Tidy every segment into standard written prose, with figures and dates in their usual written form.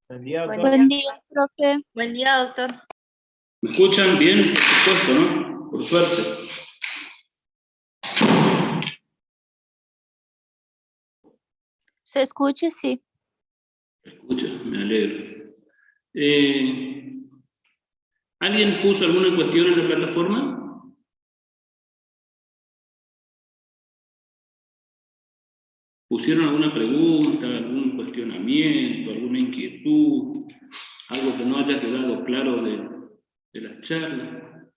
Buen día, doctor. Buen día, profe. Buen día, doctor. ¿Me escuchan bien? Por supuesto, ¿no? Por suerte. ¿Se escucha? Sí. ¿Me escuchan? Me alegro. ¿Alguien puso alguna cuestión en la plataforma? ¿Pusieron alguna pregunta, algún cuestionamiento, alguna inquietud, algo que no haya quedado claro de la charla?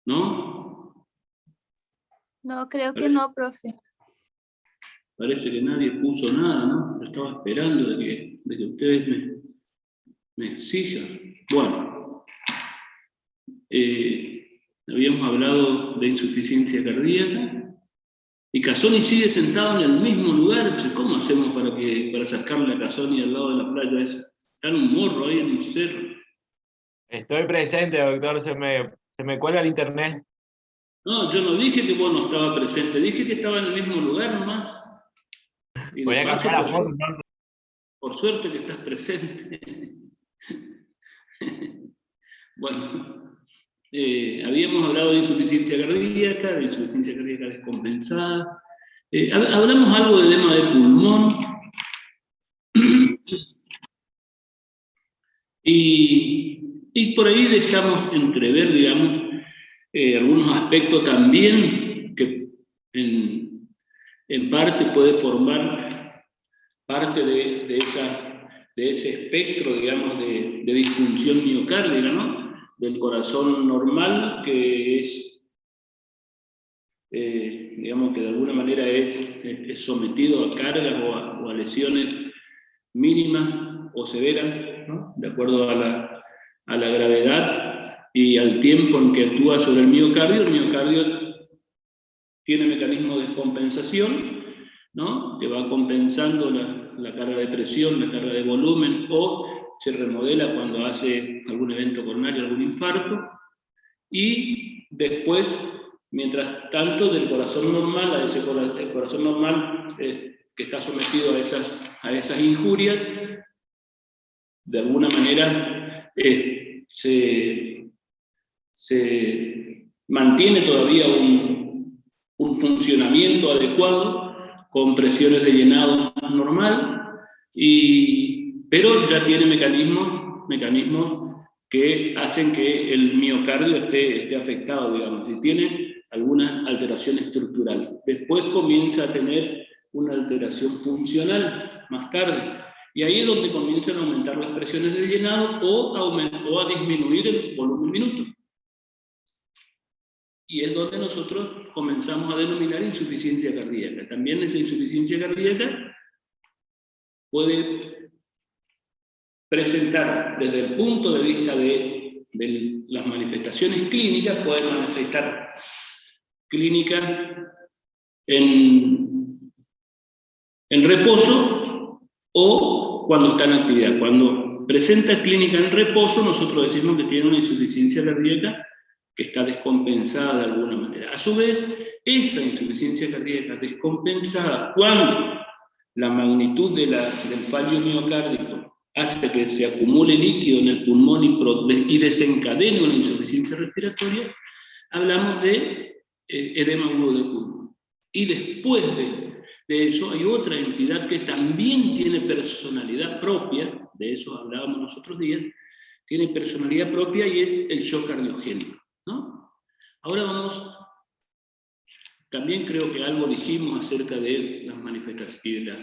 ¿No? No, creo que no, profe. Parece que nadie puso nada, ¿no? Estaba esperando de que ustedes me exijan. Bueno, habíamos hablado de insuficiencia cardíaca. Y Casoni sigue sentado en el mismo lugar. ¿Cómo hacemos para sacarle a Casoni al lado de la playa esa? Está en un morro ahí en un cerro. Estoy presente, doctor, se me cuelga el internet. No, yo no dije que vos no estabas presente, dije que estaba en el mismo lugar nomás. Y Voy de a paso, cambiar la foto, ¿no? por suerte que estás presente. Bueno, habíamos hablado de insuficiencia cardíaca descompensada. Hablamos algo de edema de pulmón. Y por ahí dejamos entrever, digamos, algunos aspectos también que en parte puede formar parte de ese espectro, digamos, de disfunción miocárdica, ¿no? Del corazón normal, que es, digamos, que de alguna manera es sometido a cargas o a lesiones mínimas o severas, ¿no? De acuerdo a la gravedad y al tiempo en que actúa sobre el miocardio tiene mecanismos de descompensación, ¿no? Que va compensando la carga de presión, la carga de volumen, o se remodela cuando hace algún evento coronario, algún infarto, y después, mientras tanto, del corazón normal, el corazón normal que está sometido a esas injurias, de alguna manera se mantiene todavía un funcionamiento adecuado con presiones de llenado normal, pero ya tiene mecanismos que hacen que el miocardio esté afectado, digamos, y tiene alguna alteración estructural. Después comienza a tener una alteración funcional más tarde. Y ahí es donde comienzan a aumentar las presiones de llenado o a disminuir el volumen minuto. Y es donde nosotros comenzamos a denominar insuficiencia cardíaca. También esa insuficiencia cardíaca puede presentar, desde el punto de vista de las manifestaciones clínicas, puede manifestar clínica en reposo o cuando está en actividad. Cuando presenta clínica en reposo, nosotros decimos que tiene una insuficiencia cardíaca que está descompensada de alguna manera. A su vez, esa insuficiencia cardíaca descompensada, cuando la magnitud del fallo miocárdico hace que se acumule líquido en el pulmón y desencadene una insuficiencia respiratoria, hablamos de edema agudo del pulmón. Y después de eso hay otra entidad que también tiene personalidad propia, de eso hablábamos los otros días, tiene personalidad propia y es el shock cardiogénico, ¿no? Ahora vamos, también creo que algo dijimos acerca de las manifestaciones,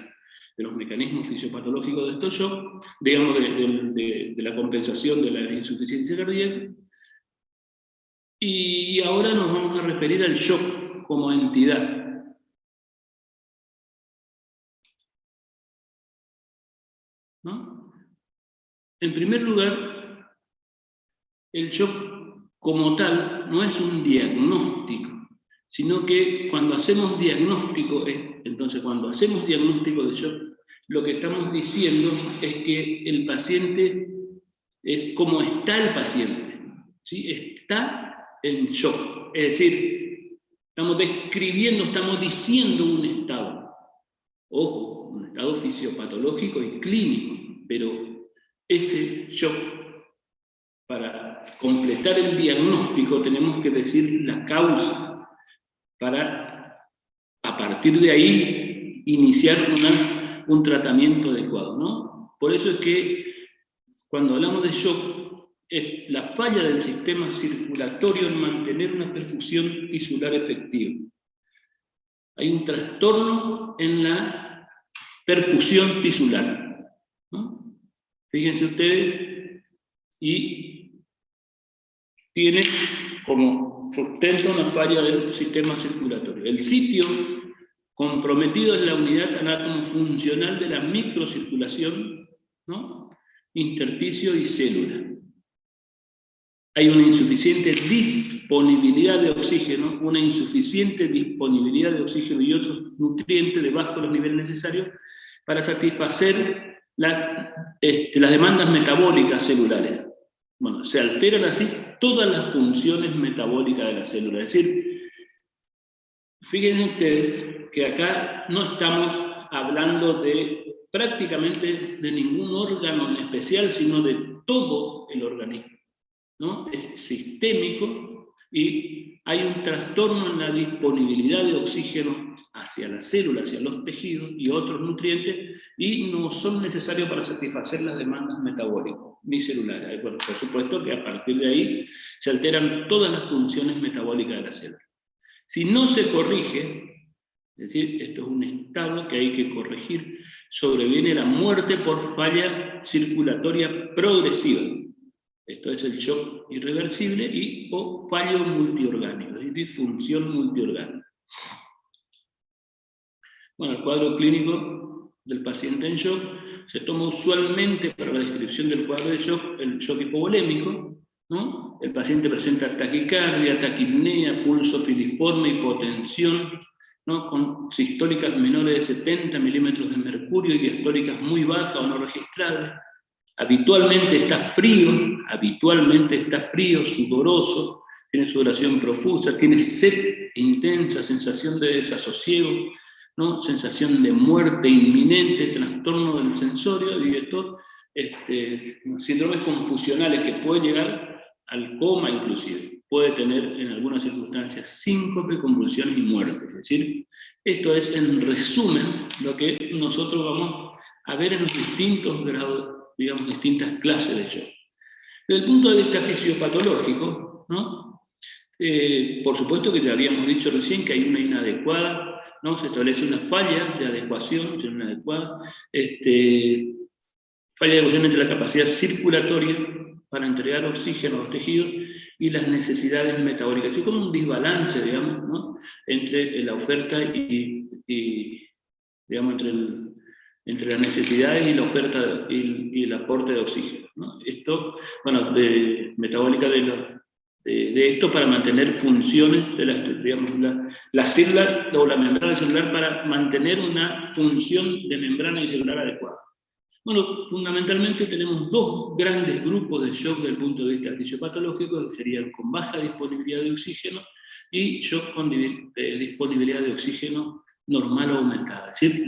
de los mecanismos fisiopatológicos de estos shock, digamos, de la compensación de la insuficiencia cardíaca. Y ahora nos vamos a referir al shock como entidad. ¿No? En primer lugar, el shock como tal no es un diagnóstico, sino que cuando hacemos diagnóstico de shock, lo que estamos diciendo es que el paciente es como está el paciente, ¿sí? Está en shock, es decir, estamos describiendo, estamos diciendo un estado. Ojo, un estado fisiopatológico y clínico, pero ese shock, para completar el diagnóstico, tenemos que decir la causa, para a partir de ahí iniciar un tratamiento adecuado, ¿no? Por eso es que cuando hablamos de shock, es la falla del sistema circulatorio en mantener una perfusión tisular efectiva. Hay un trastorno en la perfusión tisular, ¿no? Fíjense ustedes, y tiene como sustento una falla del sistema circulatorio. El sitio comprometido es la unidad anátomo-funcional de la microcirculación, ¿no? Intersticio y célula. Hay una insuficiente disponibilidad de oxígeno, una insuficiente disponibilidad de oxígeno y otros nutrientes debajo de los niveles necesarios para satisfacer las demandas metabólicas celulares. Bueno, se alteran así todas las funciones metabólicas de la célula. Es decir, fíjense ustedes que acá no estamos hablando de prácticamente de ningún órgano en especial, sino de todo el organismo, ¿no? Es sistémico y hay un trastorno en la disponibilidad de oxígeno hacia las células, hacia los tejidos y otros nutrientes, y no son necesarios para satisfacer las demandas metabólicas ni celulares. Bueno, por supuesto que a partir de ahí se alteran todas las funciones metabólicas de la célula. Si no se corrige, es decir, esto es un estado que hay que corregir, sobreviene la muerte por falla circulatoria progresiva. Esto es el shock irreversible y o fallo multiorgánico, es disfunción multiorgánica. Bueno, el cuadro clínico del paciente en shock se toma usualmente para la descripción del cuadro de shock el shock hipovolémico, ¿no? El paciente presenta taquicardia, taquipnea, pulso filiforme, hipotensión, ¿no? Con sistólicas menores de 70 milímetros de mercurio y diastólicas muy bajas o no registrables. Habitualmente está frío, sudoroso, tiene sudoración profusa, tiene sed intensa, sensación de desasosiego, ¿no? Sensación de muerte inminente, trastorno del sensorio y esto, síndromes confusionales que pueden llegar al coma inclusive. Puede tener en algunas circunstancias síncope, convulsiones y muerte. Es decir, esto es en resumen lo que nosotros vamos a ver en los distintos grados, digamos, distintas clases de shock. Desde el punto de vista fisiopatológico, ¿no? Por supuesto que ya habíamos dicho recién que hay una inadecuada, ¿no? Se establece una falla de adecuación, una inadecuada, falla de adecuación entre la capacidad circulatoria para entregar oxígeno a los tejidos y las necesidades metabólicas. Así como un desbalance, digamos, ¿no? Entre la oferta y digamos, entre las necesidades y la oferta y el aporte de oxígeno, ¿no? Esto, bueno, metabólica de esto para mantener funciones de la célula o la membrana celular para mantener una función de membrana y celular adecuada. Bueno, fundamentalmente tenemos dos grandes grupos de shock desde el punto de vista fisiopatológico, que serían con baja disponibilidad de oxígeno y shock con disponibilidad de oxígeno normal o aumentada. Es decir,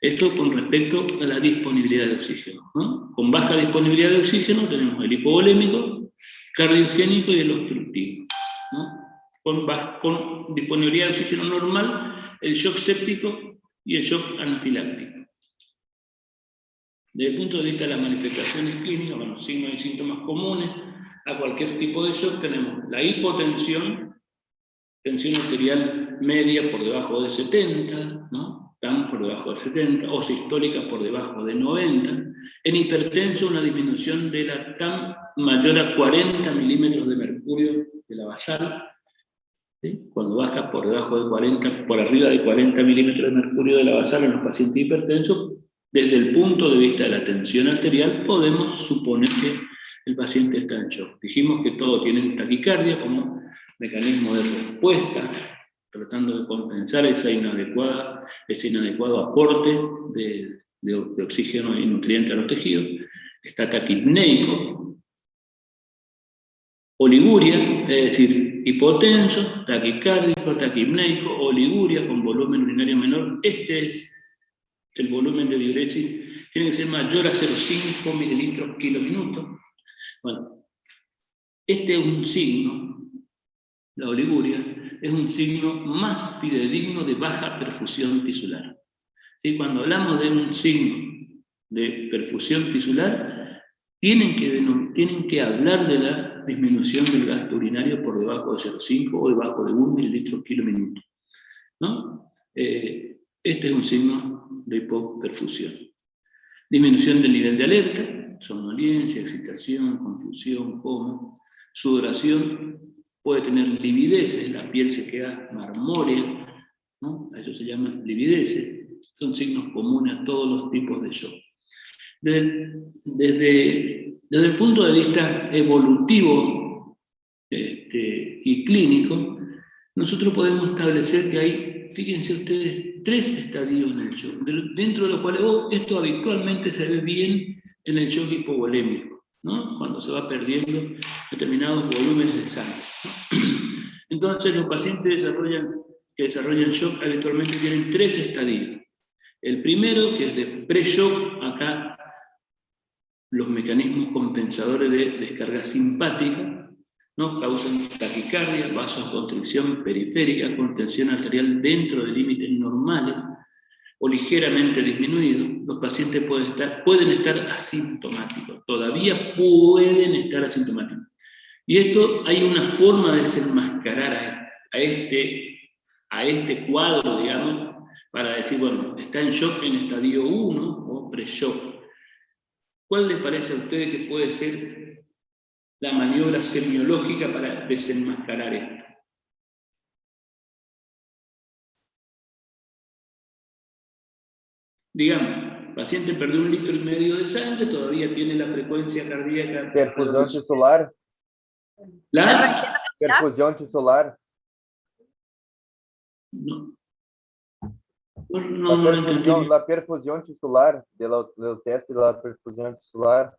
esto con respecto a la disponibilidad de oxígeno, ¿no? Con baja disponibilidad de oxígeno tenemos el hipovolémico, cardiogénico y el obstructivo, ¿no? Con disponibilidad de oxígeno normal, el shock séptico y el shock anafiláctico. Desde el punto de vista de las manifestaciones clínicas, bueno, signos y síntomas comunes a cualquier tipo de shock, tenemos la hipotensión, tensión arterial media por debajo de 70, ¿no? TAM por debajo de 70, o sistólica por debajo de 90. En hipertenso, una disminución de la TAM mayor a 40 milímetros de mercurio de la basal, ¿sí? Cuando baja por debajo de 40, por arriba de 40 milímetros de mercurio de la basal en los pacientes hipertensos, desde el punto de vista de la tensión arterial, podemos suponer que el paciente está en shock. Dijimos que todos tienen taquicardia como mecanismo de respuesta, tratando de compensar ese inadecuado aporte de oxígeno y nutrientes a los tejidos. Está taquipneico, oliguria, es decir, hipotenso, taquicárdico, taquipneico, oliguria con volumen urinario menor. Este es el volumen de diuresis tiene que ser mayor a 0,5 mililitros kilo minuto. Bueno, este es un signo, la oliguria, es un signo más fidedigno de baja perfusión tisular. ¿Sí? Cuando hablamos de un signo de perfusión tisular, tienen que hablar de la disminución del gasto urinario por debajo de 0,5 o debajo de 1 mililitro kilo minuto, ¿no? Este es un signo de hipoperfusión. Disminución del nivel de alerta, somnolencia, excitación, confusión, coma, sudoración, puede tener livideces, la piel se queda marmórea, ¿no? A eso se llama livideces, son signos comunes a todos los tipos de shock. Desde el punto de vista evolutivo y clínico, nosotros podemos establecer que hay, fíjense ustedes, 3 estadios en el shock, dentro de los cuales esto habitualmente se ve bien en el shock hipovolémico, ¿no? Cuando se va perdiendo determinados volúmenes de sangre, ¿no? Entonces los pacientes que desarrollan shock habitualmente tienen 3 estadios. El primero, que es de pre-shock, acá los mecanismos compensadores de descarga simpática, ¿no? Causan taquicardia, vasoconstricción periférica, contención arterial dentro de límites normales o ligeramente disminuidos. Los pacientes pueden estar asintomáticos, todavía pueden estar asintomáticos. Y esto hay una forma de desenmascarar a este cuadro, digamos, para decir, bueno, está en shock en estadio 1 o pre-shock. ¿Cuál les parece a ustedes que puede ser la maniobra semiológica para desenmascarar esto? Digamos, el paciente perdió 1,5 litros de sangre, todavía tiene la frecuencia cardíaca. Perfusión tisular. ¿La? Perfusión tisular. No. La perfusión tisular, del teste de la perfusión tisular.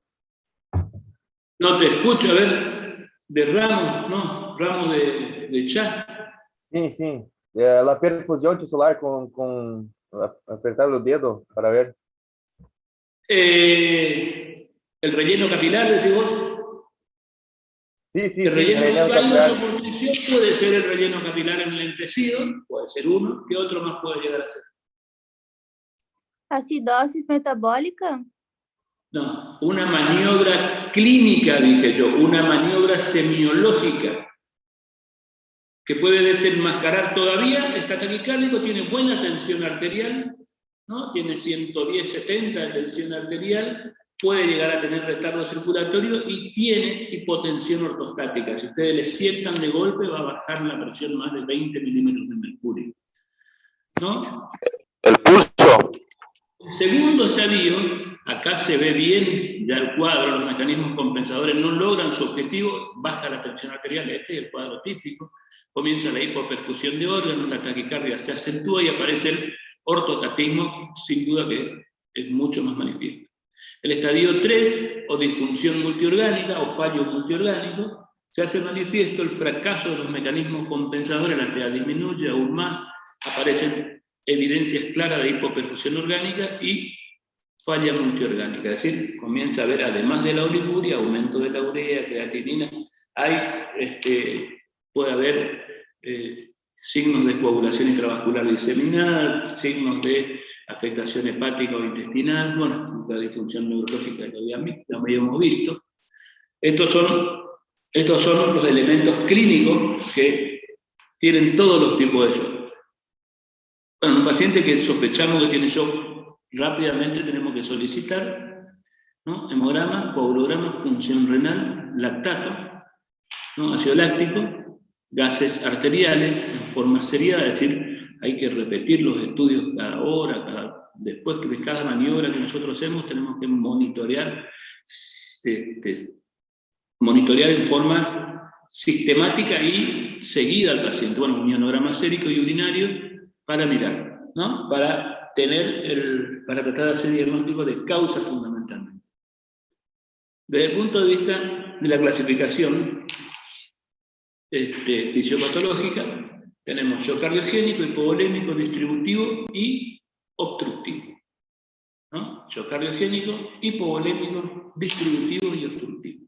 No te escucho, a ver, de Ramos, ¿no? Ramos de chat. Sí. La perfusión tisular con apertar el dedo para ver. El relleno capilar, decís vos. Sí. El relleno capilar. Puede ser el relleno capilar enlentecido, puede ser uno. ¿Qué otro más puede llegar a ser? Acidosis metabólica. No, una maniobra clínica, dije yo, una maniobra semiológica, que puede desenmascarar todavía, está taquicárdico, tiene buena tensión arterial, ¿no? Tiene 110/70 de tensión arterial, puede llegar a tener retardo circulatorio y tiene hipotensión ortostática. Si ustedes le sientan de golpe, va a bajar la presión más de 20 milímetros de mercurio, ¿no? El pulso. El segundo estadio, acá se ve bien ya el cuadro, los mecanismos compensadores no logran su objetivo, baja la tensión arterial, este es el cuadro típico, comienza la hipoperfusión de órganos, la taquicardia se acentúa y aparece el ortotapismo, sin duda que es mucho más manifiesto. El estadio 3, o disfunción multiorgánica, o fallo multiorgánico, se hace manifiesto el fracaso de los mecanismos compensadores, la arteria disminuye aún más, aparecen evidencias claras de hipoperfusión orgánica y falla multiorgánica, es decir, comienza a haber, además de la oliguria, aumento de la urea, creatinina, puede haber signos de coagulación intravascular diseminada, signos de afectación hepática o intestinal, bueno, la disfunción neurológica que ya habíamos visto. Estos son los elementos clínicos que tienen todos los tipos de shock. Bueno, un paciente que sospechamos que tiene shock, rápidamente tenemos que solicitar, ¿no? Hemograma, coagulograma, función renal, lactato, ¿no? Ácido láctico, gases arteriales en forma seriada, es decir, hay que repetir los estudios cada hora, después de cada maniobra que nosotros hacemos, tenemos que monitorear en forma sistemática y seguida al paciente. Bueno, un ionograma sérico y urinario para mirar, ¿no? Para tratar de hacer diagnóstico de causa fundamentalmente. Desde el punto de vista de la clasificación fisiopatológica, tenemos shock cardiogénico, hipovolémico, distributivo y obstructivo. ¿no? Shock cardiogénico, hipovolémico, distributivo y obstructivo.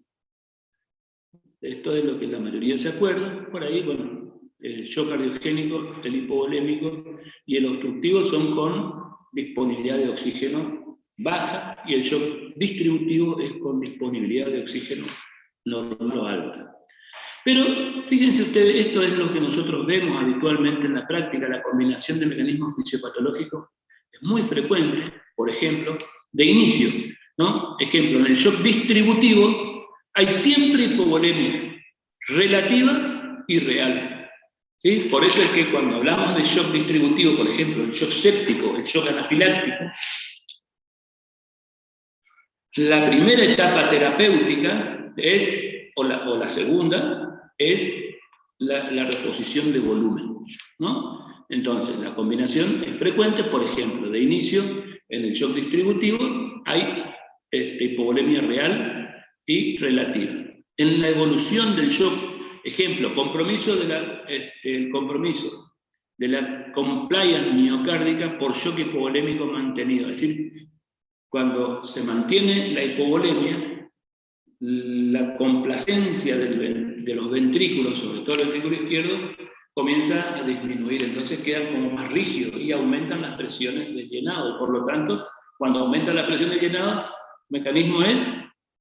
Esto es lo que la mayoría se acuerda. Por ahí, bueno, el shock cardiogénico, el hipovolémico y el obstructivo son con disponibilidad de oxígeno baja, y el shock distributivo es con disponibilidad de oxígeno normal o alta. Pero fíjense ustedes, esto es lo que nosotros vemos habitualmente en la práctica. La combinación de mecanismos fisiopatológicos es muy frecuente, por ejemplo, de inicio, ¿no? Ejemplo, en el shock distributivo hay siempre hipovolemia relativa y real, ¿sí? Por eso es que cuando hablamos de shock distributivo, por ejemplo, el shock séptico, el shock anafiláctico, la primera etapa terapéutica es, o la segunda, es la reposición de volumen, ¿no? Entonces, la combinación es frecuente. Por ejemplo, de inicio, en el shock distributivo hay hipovolemia real y relativa. En la evolución del shock, ejemplo, el compromiso de la compliance miocárdica por shock hipovolémico mantenido, es decir, cuando se mantiene la hipovolemia, la complacencia de los ventrículos, sobre todo el ventrículo izquierdo, comienza a disminuir, entonces quedan como más rígidos y aumentan las presiones de llenado. Por lo tanto, cuando aumenta la presión de llenado, el mecanismo es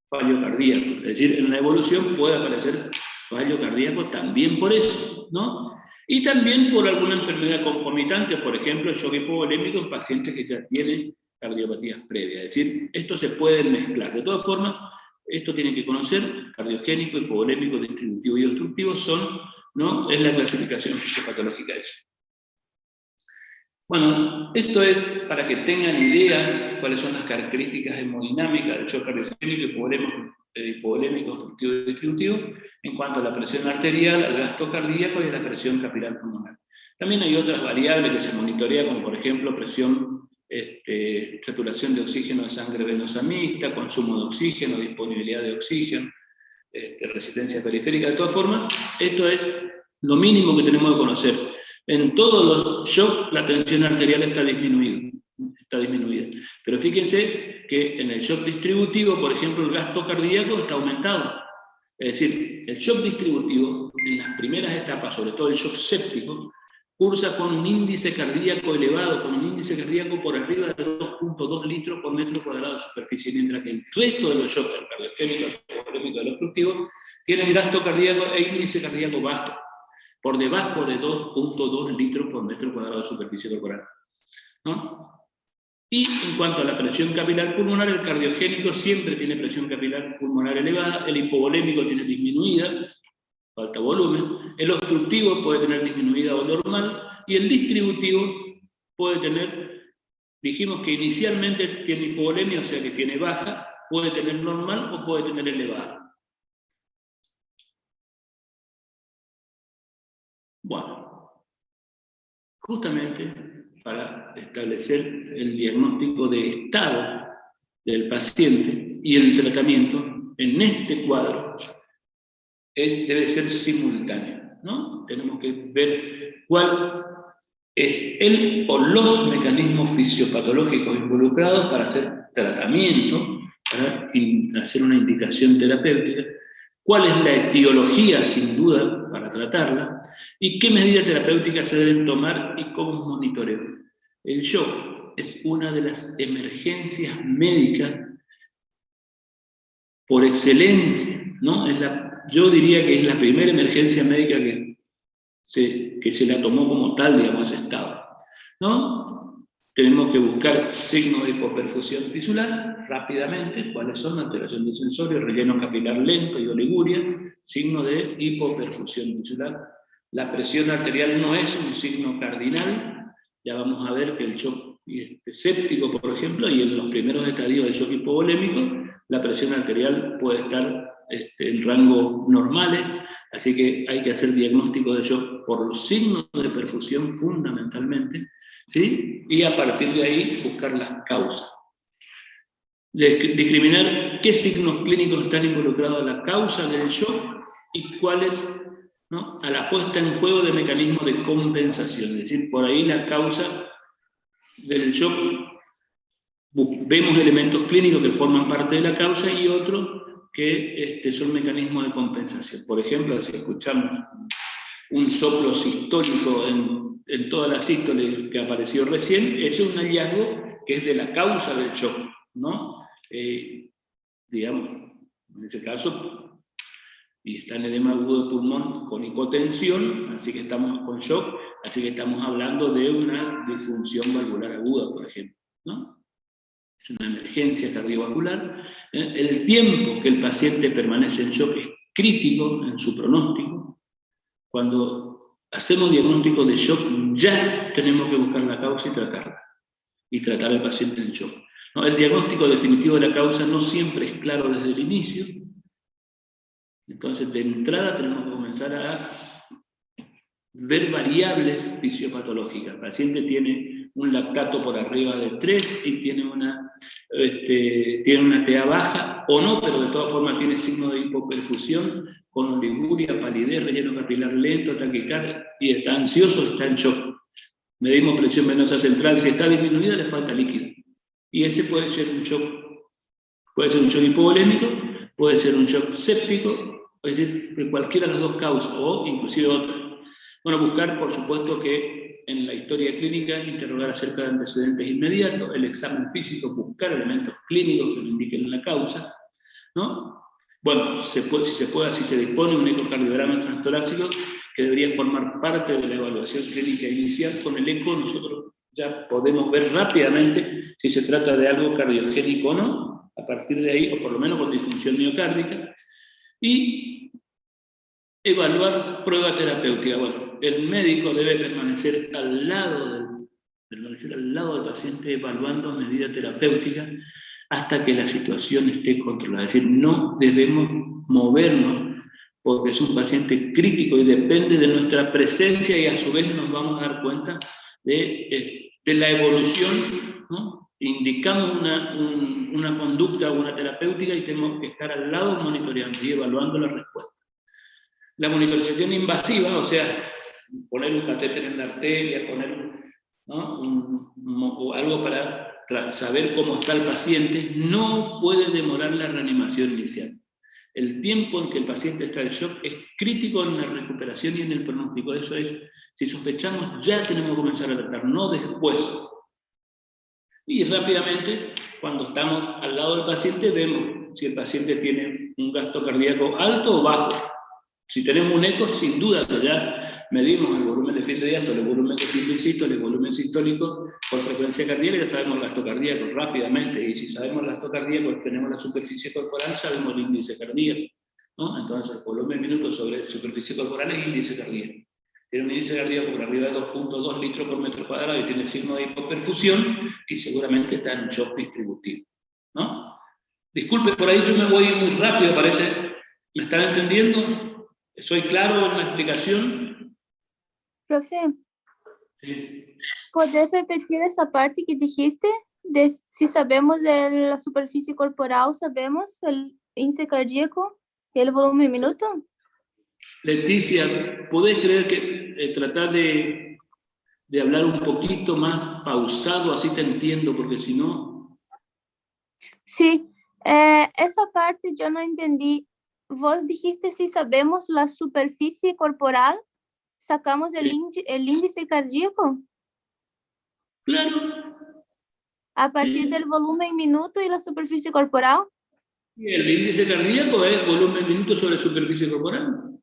fallo cardíaco. Es decir, en la evolución puede aparecer fallo cardíaco también por eso, ¿no? Y también por alguna enfermedad concomitante, por ejemplo, el shock hipovolémico en pacientes que ya tienen cardiopatías previas. Es decir, esto se puede mezclar. De todas formas, esto tienen que conocer: cardiogénico, hipovolémico, distributivo y obstructivo son, ¿no? Es la clasificación fisiopatológica de eso. Bueno, esto es para que tengan idea cuáles son las características hemodinámicas del shock cardiogénico, hipovolémico, obstructivo y distributivo, en cuanto a la presión arterial, al gasto cardíaco y a la presión capilar pulmonar. También hay otras variables que se monitorean, como por ejemplo presión, saturación de oxígeno de sangre venosa mixta, consumo de oxígeno, disponibilidad de oxígeno, resistencia periférica. De todas formas, esto es lo mínimo que tenemos que conocer. En todos los shocks la tensión arterial está disminuida. Pero fíjense que en el shock distributivo, por ejemplo, el gasto cardíaco está aumentado. Es decir, el shock distributivo, en las primeras etapas, sobre todo el shock séptico, cursa con un índice cardíaco elevado, con un índice cardíaco por arriba de 2.2 litros por metro cuadrado de superficie, mientras que el resto de los shocks, el cardiogénico, el hipovolémico y el obstructivo, tienen gasto cardíaco e índice cardíaco bajo, por debajo de 2.2 litros por metro cuadrado de superficie corporal, ¿no? Y en cuanto a la presión capilar pulmonar, el cardiogénico siempre tiene presión capilar pulmonar elevada, el hipovolémico tiene disminuida, falta volumen, el obstructivo puede tener disminuida o normal, y el distributivo puede tener, dijimos que inicialmente tiene hipovolemia, o sea que tiene baja, puede tener normal o puede tener elevada. Bueno, justamente para establecer el diagnóstico de estado del paciente y el tratamiento en este cuadro debe ser simultáneo, ¿no? Tenemos que ver cuál es el o los mecanismos fisiopatológicos involucrados para hacer tratamiento, para hacer una indicación terapéutica, cuál es la etiología, sin duda, para tratarla, y qué medidas terapéuticas se deben tomar y cómo es monitoreo. El shock es una de las emergencias médicas por excelencia, ¿no? Yo diría que es la primera emergencia médica que se la tomó como tal, digamos, ese estado, ¿no? Tenemos que buscar signos de hipoperfusión tisular rápidamente, cuáles son: alteración del sensorio, relleno capilar lento y oliguria, signo de hipoperfusión tisular. La presión arterial no es un signo cardinal. Ya vamos a ver que el shock séptico, por ejemplo, y en los primeros estadios del shock hipovolémico, la presión arterial puede estar en rangos normales, así que hay que hacer diagnóstico de shock por los signos de perfusión fundamentalmente, ¿sí? Y a partir de ahí buscar las causas. Discriminar qué signos clínicos están involucrados en la causa del shock y cuáles, ¿no?, a la puesta en juego de mecanismos de compensación. Es decir, por ahí la causa del shock vemos elementos clínicos que forman parte de la causa y otros que son mecanismos de compensación. Por ejemplo, si escuchamos un soplo sistólico en toda la sístole que apareció recién, eso es un hallazgo que es de la causa del shock, ¿no? Digamos, en ese caso, y está en edema agudo de pulmón con hipotensión, así que estamos con shock, así que estamos hablando de una disfunción valvular aguda, por ejemplo, ¿no? Es una emergencia cardiovascular. El tiempo que el paciente permanece en shock es crítico en su pronóstico. Cuando hacemos diagnóstico de shock, ya tenemos que buscar la causa y tratarla, y tratar al paciente en shock. No, el diagnóstico definitivo de la causa no siempre es claro desde el inicio. Entonces, de entrada tenemos que comenzar a ver variables fisiopatológicas. El paciente tiene un lactato por arriba de 3 y tiene una TA baja, o no, pero de todas formas tiene signo de hipoperfusión, con oliguria, palidez, relleno capilar lento, taquicardia, y está ansioso, está en shock. Medimos presión venosa central, si está disminuida le falta líquido. Y ese puede ser un shock hipovolémico, puede ser un shock séptico, puede ser de cualquiera de las dos causas, o inclusive otra. Bueno, buscar, por supuesto, que en la historia clínica, interrogar acerca de antecedentes inmediatos, el examen físico, buscar elementos clínicos que lo indiquen la causa, ¿no? Bueno, si se dispone un ecocardiograma transtorácico que debería formar parte de la evaluación clínica inicial. Con el eco nosotros ya podemos ver rápidamente si se trata de algo cardiogénico o no, a partir de ahí, o por lo menos con disfunción miocárdica, y evaluar prueba terapéutica. Bueno, el médico debe permanecer al lado del paciente evaluando medida terapéutica hasta que la situación esté controlada. Es decir, no debemos movernos porque es un paciente crítico y depende de nuestra presencia, y a su vez nos vamos a dar cuenta de la evolución, ¿no? Indicamos una conducta o una terapéutica y tenemos que estar al lado monitoreando y evaluando la respuesta. La monitorización invasiva, o sea, poner un catéter en la arteria, poner, ¿no? Algo para saber cómo está el paciente, no puede demorar la reanimación inicial. El tiempo en que el paciente está en shock es crítico en la recuperación y en el pronóstico. Eso es, si sospechamos, ya tenemos que comenzar a tratar, no después. Y rápidamente, cuando estamos al lado del paciente, vemos si el paciente tiene un gasto cardíaco alto o bajo. Si tenemos un eco, sin duda, ya medimos el volumen de fin de diástole, el volumen de fin de sístole, el volumen sistólico por frecuencia cardíaca, ya sabemos el gasto cardíaco rápidamente. Y si sabemos el gasto cardíaco, tenemos la superficie corporal, sabemos el índice cardíaco, ¿no? Entonces, el volumen minuto sobre superficie corporal es índice cardíaco. Tiene un índice cardíaco por arriba de 2.2 litros por metro cuadrado y tiene signo de hipoperfusión, y seguramente está en shock distributivo, ¿no? Disculpe, por ahí yo me voy muy rápido, parece. ¿Me están entendiendo? ¿Soy claro en la explicación? Profe, Sí. ¿puedes repetir esa parte que dijiste? De si sabemos de la superficie corporal, sabemos el índice cardíaco y el volumen minuto. Leticia, ¿podés creer que tratar de hablar un poquito más pausado, así te entiendo, porque si no... Sí, esa parte yo no entendí. Vos dijiste si sabemos la superficie corporal, sacamos el índice cardíaco Claro. a partir Sí. del volumen minuto y la superficie corporal. Y el índice cardíaco es volumen minuto sobre superficie corporal.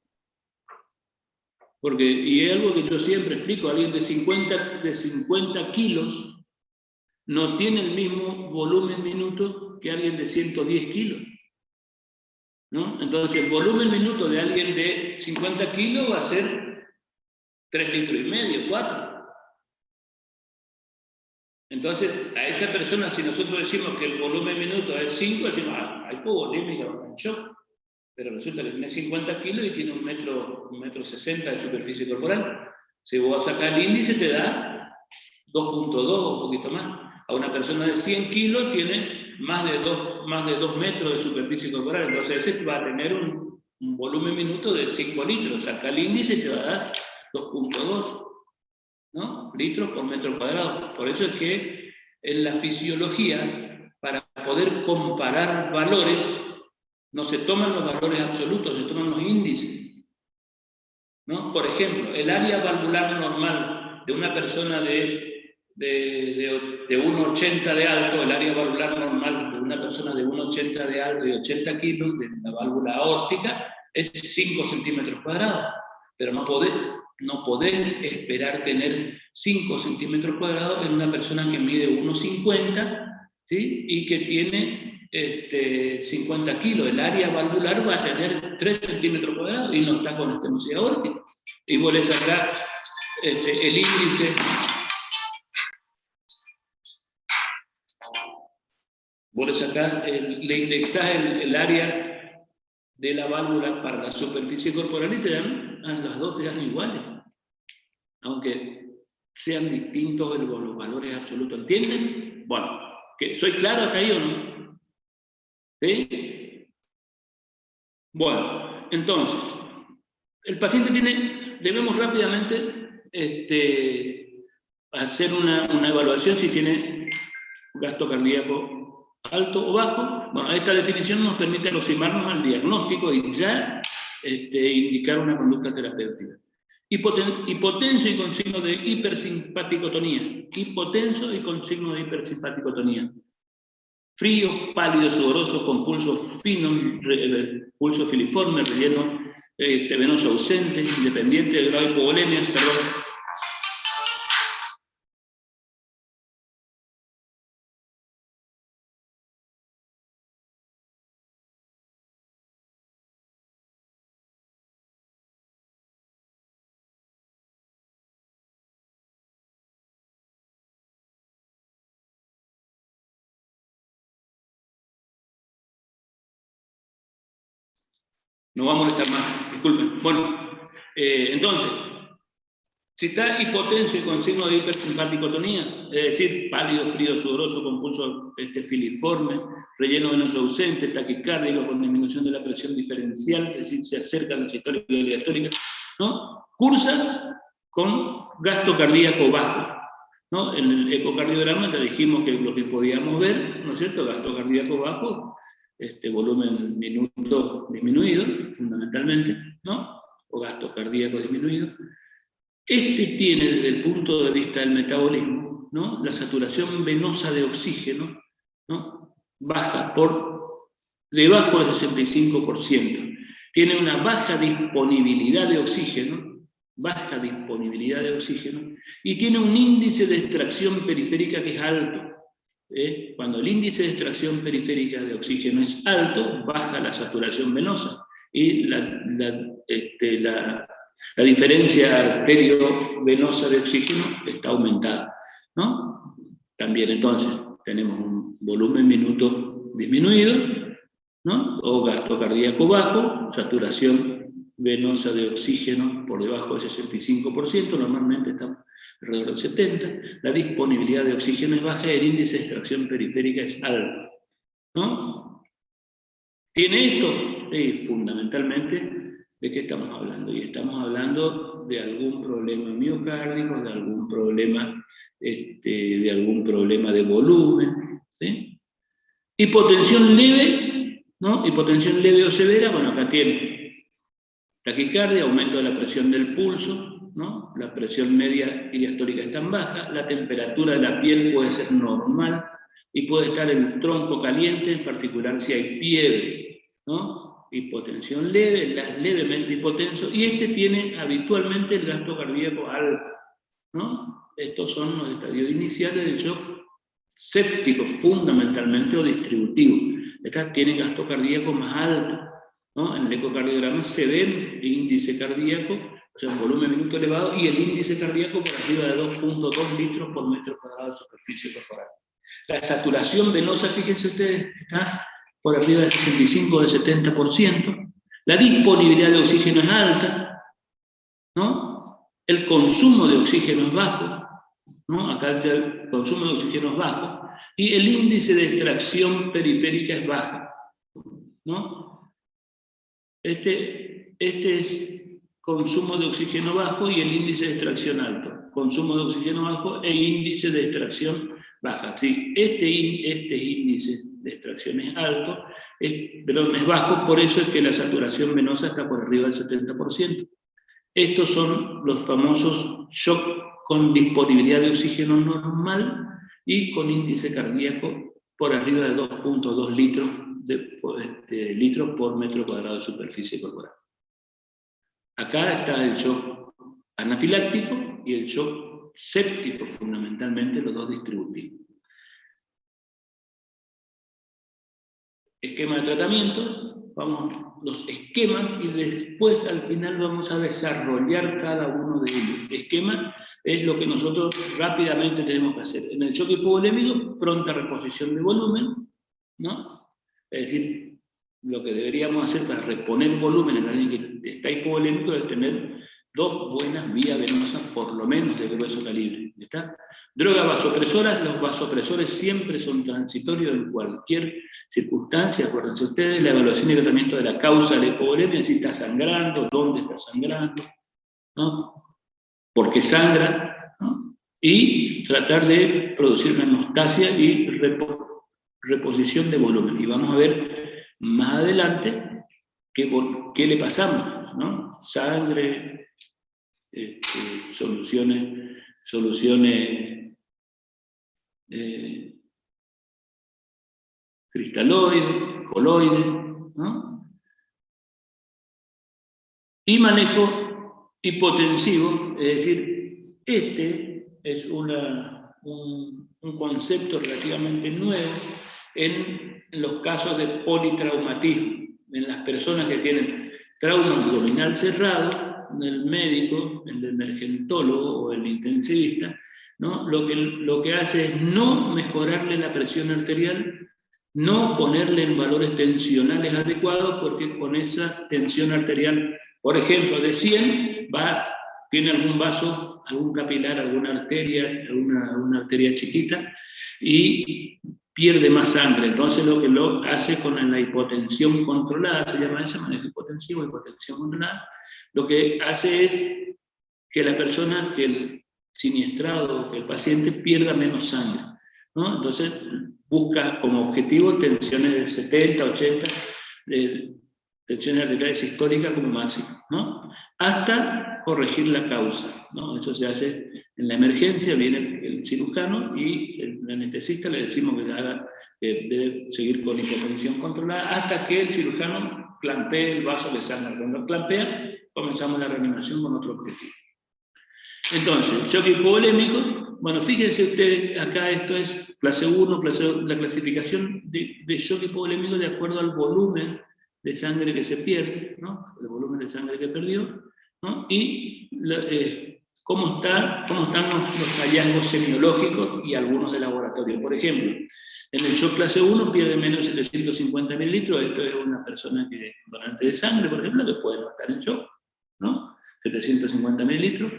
Porque, y es algo que yo siempre explico, alguien de 50 kilos no tiene el mismo volumen minuto que alguien de 110 kilos. ¿No? Entonces, el volumen minuto de alguien de 50 kilos va a ser 3,5 litros, 4. Entonces, a esa persona, si nosotros decimos que el volumen minuto es 5, decimos, hay hipovolémica, en shock. Pero resulta que tiene 50 kilos y tiene 1,60 metros de superficie corporal. Si vos sacás el índice, te da 2.2 o un poquito más. A una persona de 100 kilos tiene más de 2 metros de superficie corporal. Entonces ese va a tener un volumen minuto de 5 litros. Saca el índice y te va a dar 2.2, ¿no? Litros por metro cuadrado. Por eso es que en la fisiología, para poder comparar valores, no se toman los valores absolutos, se toman los índices, ¿no? Por ejemplo, el área valvular normal de una persona de 1,80 de alto, el área valvular normal de una persona de 1,80 de alto y 80 kilos de la válvula aórtica es 5 centímetros cuadrados, pero no podés esperar tener 5 centímetros cuadrados en una persona que mide 1,50, ¿sí? Y que tiene 50 kilos. El área valvular va a tener 3 centímetros cuadrados y no está con estenosis aórtica. Y vos le sacás el índice. Vos le sacás, le indexás el área de la válvula para la superficie corporal y te dan, las dos te dan iguales. Aunque sean distintos los valores absolutos. ¿Entienden? Bueno, ¿soy claro hasta ahí o no? ¿Sí? Bueno, entonces, el paciente debemos rápidamente hacer una evaluación si tiene gasto cardíaco alto o bajo. Bueno, esta definición nos permite aproximarnos al diagnóstico y ya indicar una conducta terapéutica. Hipotenso y con signo de hipersimpaticotonía. Hipotenso y con signo de hipersimpaticotonía. Frío, pálido, sudoroso, con pulso fino, pulso filiforme, relleno venoso ausente, independiente de grado de hipovolemia, perdón. No va a molestar más, disculpen. Bueno, entonces, si está hipotenso y con signo de hipersimpaticotonía, es decir, pálido, frío, sudoroso, con pulso filiforme, relleno venoso ausente, taquicárdico con disminución de la presión diferencial, es decir, se acerca a la sistólica y la diastólica, ¿no? Cursa con gasto cardíaco bajo, ¿no? En el ecocardiograma ya dijimos que lo que podíamos ver, ¿no es cierto? Gasto cardíaco bajo, volumen minuto disminuido, fundamentalmente, ¿no? O gasto cardíaco disminuido. Tiene desde el punto de vista del metabolismo, ¿no? La saturación venosa de oxígeno, ¿no? Baja por debajo del 65%. Tiene una baja disponibilidad de oxígeno, y tiene un índice de extracción periférica que es alto. Cuando el índice de extracción periférica de oxígeno es alto, baja la saturación venosa y la diferencia arterio-venosa de oxígeno está aumentada, ¿no? También entonces tenemos un volumen minuto disminuido, ¿no? O gasto cardíaco bajo, saturación venosa de oxígeno por debajo del 65%, normalmente estamos alrededor del 70%, la disponibilidad de oxígeno es baja y el índice de extracción periférica es alto, ¿no? ¿Tiene esto? Fundamentalmente, ¿de qué estamos hablando? Y estamos hablando de algún problema miocárdico, de algún problema de volumen, ¿sí? Hipotensión leve, ¿no? Hipotensión leve o severa, bueno, acá tiene taquicardia, aumento de la presión del pulso, ¿no? La presión media y diastólica están baja, la temperatura de la piel puede ser normal y puede estar el tronco caliente, en particular si hay fiebre, ¿no? Hipotensión leve, levemente hipotenso, y tiene habitualmente el gasto cardíaco alto, ¿no? Estos son los estadios iniciales del shock séptico, fundamentalmente, o distributivo. Estas tienen gasto cardíaco más alto, ¿no? En el ecocardiograma se ve el índice cardíaco, o sea, un volumen minuto elevado, y el índice cardíaco por arriba de 2.2 litros por metro cuadrado de superficie corporal. La saturación venosa, fíjense ustedes, está por arriba del 65 o del 70%. La disponibilidad de oxígeno es alta, ¿no? El consumo de oxígeno es bajo, ¿no? Acá el consumo de oxígeno es bajo, y el índice de extracción periférica es baja, ¿no? Este es consumo de oxígeno bajo y el índice de extracción alto. Consumo de oxígeno bajo e índice de extracción baja. Sí, este índice de extracción es alto, perdón, es bajo, por eso es que la saturación venosa está por arriba del 70%. Estos son los famosos shock con disponibilidad de oxígeno normal y con índice cardíaco por arriba de 2.2 litros por metro cuadrado de superficie corporal. Acá está el shock anafiláctico y el shock séptico, fundamentalmente, los dos distributivos. Esquema de tratamiento, vamos los esquemas y después al final vamos a desarrollar cada uno de ellos. Esquema es lo que nosotros rápidamente tenemos que hacer. En el shock hipovolémico, pronta reposición de volumen, ¿no? Es decir, lo que deberíamos hacer para reponer volumen en alguien que está hipovolémico es tener 2 buenas vías venosas, por lo menos de grueso calibre. ¿Está? Drogas vasopresoras, los vasopresores siempre son transitorios en cualquier circunstancia. Acuérdense ustedes, la evaluación y tratamiento de la causa de la hipovolemia, si está sangrando, dónde está sangrando, ¿no? ¿Por qué sangra? ¿No? Y tratar de producir una hemostasia y reposición de volumen. Y vamos a ver más adelante qué le pasamos, ¿no? Sangre, soluciones cristaloides, coloides, ¿no? Y manejo hipotensivo, es decir, este es un concepto relativamente nuevo en los casos de politraumatismo, en las personas que tienen trauma abdominal cerrado. El médico, el emergentólogo o el intensivista, ¿no? Lo que hace es no mejorarle la presión arterial, no ponerle en valores tensionales adecuados, porque con esa tensión arterial, por ejemplo, de 100, tiene algún vaso, algún capilar, alguna arteria chiquita, y pierde más sangre. Entonces lo que lo hace con la hipotensión controlada, se llama ese manejo hipotensivo, hipotensión controlada, lo que hace es que la persona, que el siniestrado, que el paciente pierda menos sangre, ¿no? Entonces busca como objetivo tensiones del 70, 80, tensiones arteriales históricas como máximo, ¿no? Hasta corregir la causa, ¿no? Esto se hace en la emergencia, viene el cirujano y el anestesista le decimos que debe seguir con hipotensión controlada hasta que el cirujano clampee el vaso de sangre. Cuando clampea, comenzamos la reanimación con otro objetivo. Entonces, choque hipovolémico, bueno, fíjense ustedes, acá esto es clase 1, la clasificación de choque hipovolémico de acuerdo al volumen de sangre que se pierde, ¿no? El volumen de sangre que perdió, ¿no? Y cómo están los hallazgos semiológicos y algunos de laboratorio. Por ejemplo, en el shock clase 1 pierde menos de 750 mililitros, esto es una persona que es donante de sangre, por ejemplo, que puede no estar en shock, ¿no? 750 mililitros,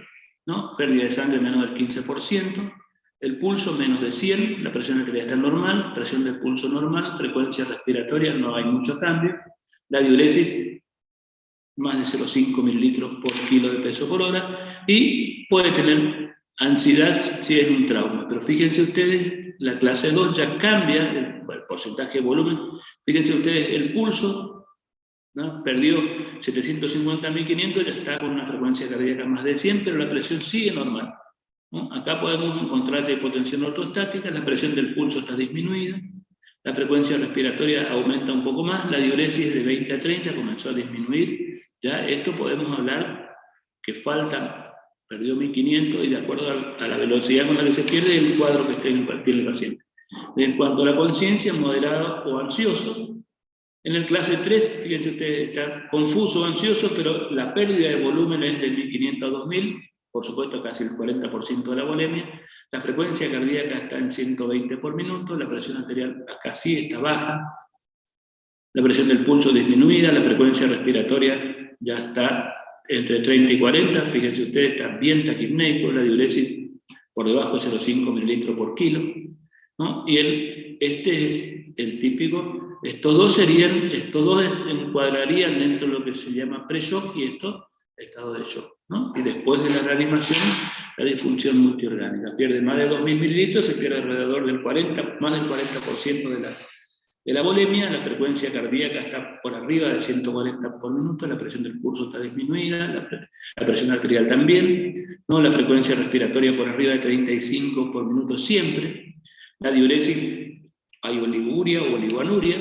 ¿no? Pérdida de sangre menos del 15%, el pulso menos de 100, la presión arterial está normal, presión del pulso normal, frecuencia respiratoria, no hay mucho cambio, la diuresis más de 0,5 mililitros por kilo de peso por hora, y puede tener ansiedad si es un trauma. Pero fíjense ustedes, la clase 2 ya cambia el porcentaje de volumen. Fíjense ustedes, el pulso, ¿no? Perdió 750.500, ya está con una frecuencia cardíaca más de 100, pero la presión sigue normal, ¿no? Acá podemos encontrar hipotensión ortostática, la presión del pulso está disminuida, la frecuencia respiratoria aumenta un poco más, la diuresis de 20 a 30 comenzó a disminuir. Ya esto podemos hablar que perdió 1500 y de acuerdo a la velocidad con la que se pierde el cuadro que esté en el paciente. En cuanto a la conciencia, moderado o ansioso, en el clase 3, fíjense ustedes, está confuso o ansioso, pero la pérdida de volumen es de 1500 a 2000, por supuesto casi el 40% de la volemia, la frecuencia cardíaca está en 120 por minuto, la presión arterial acá sí está baja, la presión del pulso disminuida, la frecuencia respiratoria ya está entre 30 y 40, fíjense ustedes, está bien taquipneico, la diuresis por debajo de 0,5 mililitros por kilo, ¿no? Y este es el típico, estos dos encuadrarían dentro de lo que se llama pre-shock y esto, estado de shock. ¿no? Y después de la reanimación, la disfunción multiorgánica. Pierde más de 2.000 mililitros, se pierde alrededor del más del 40% de la volemia, la frecuencia cardíaca está por arriba de 140 por minuto, la presión del pulso está disminuida, la presión arterial también, ¿no? La frecuencia respiratoria por arriba de 35 por minuto siempre, la diuresis, hay oliguria o oligoanuria,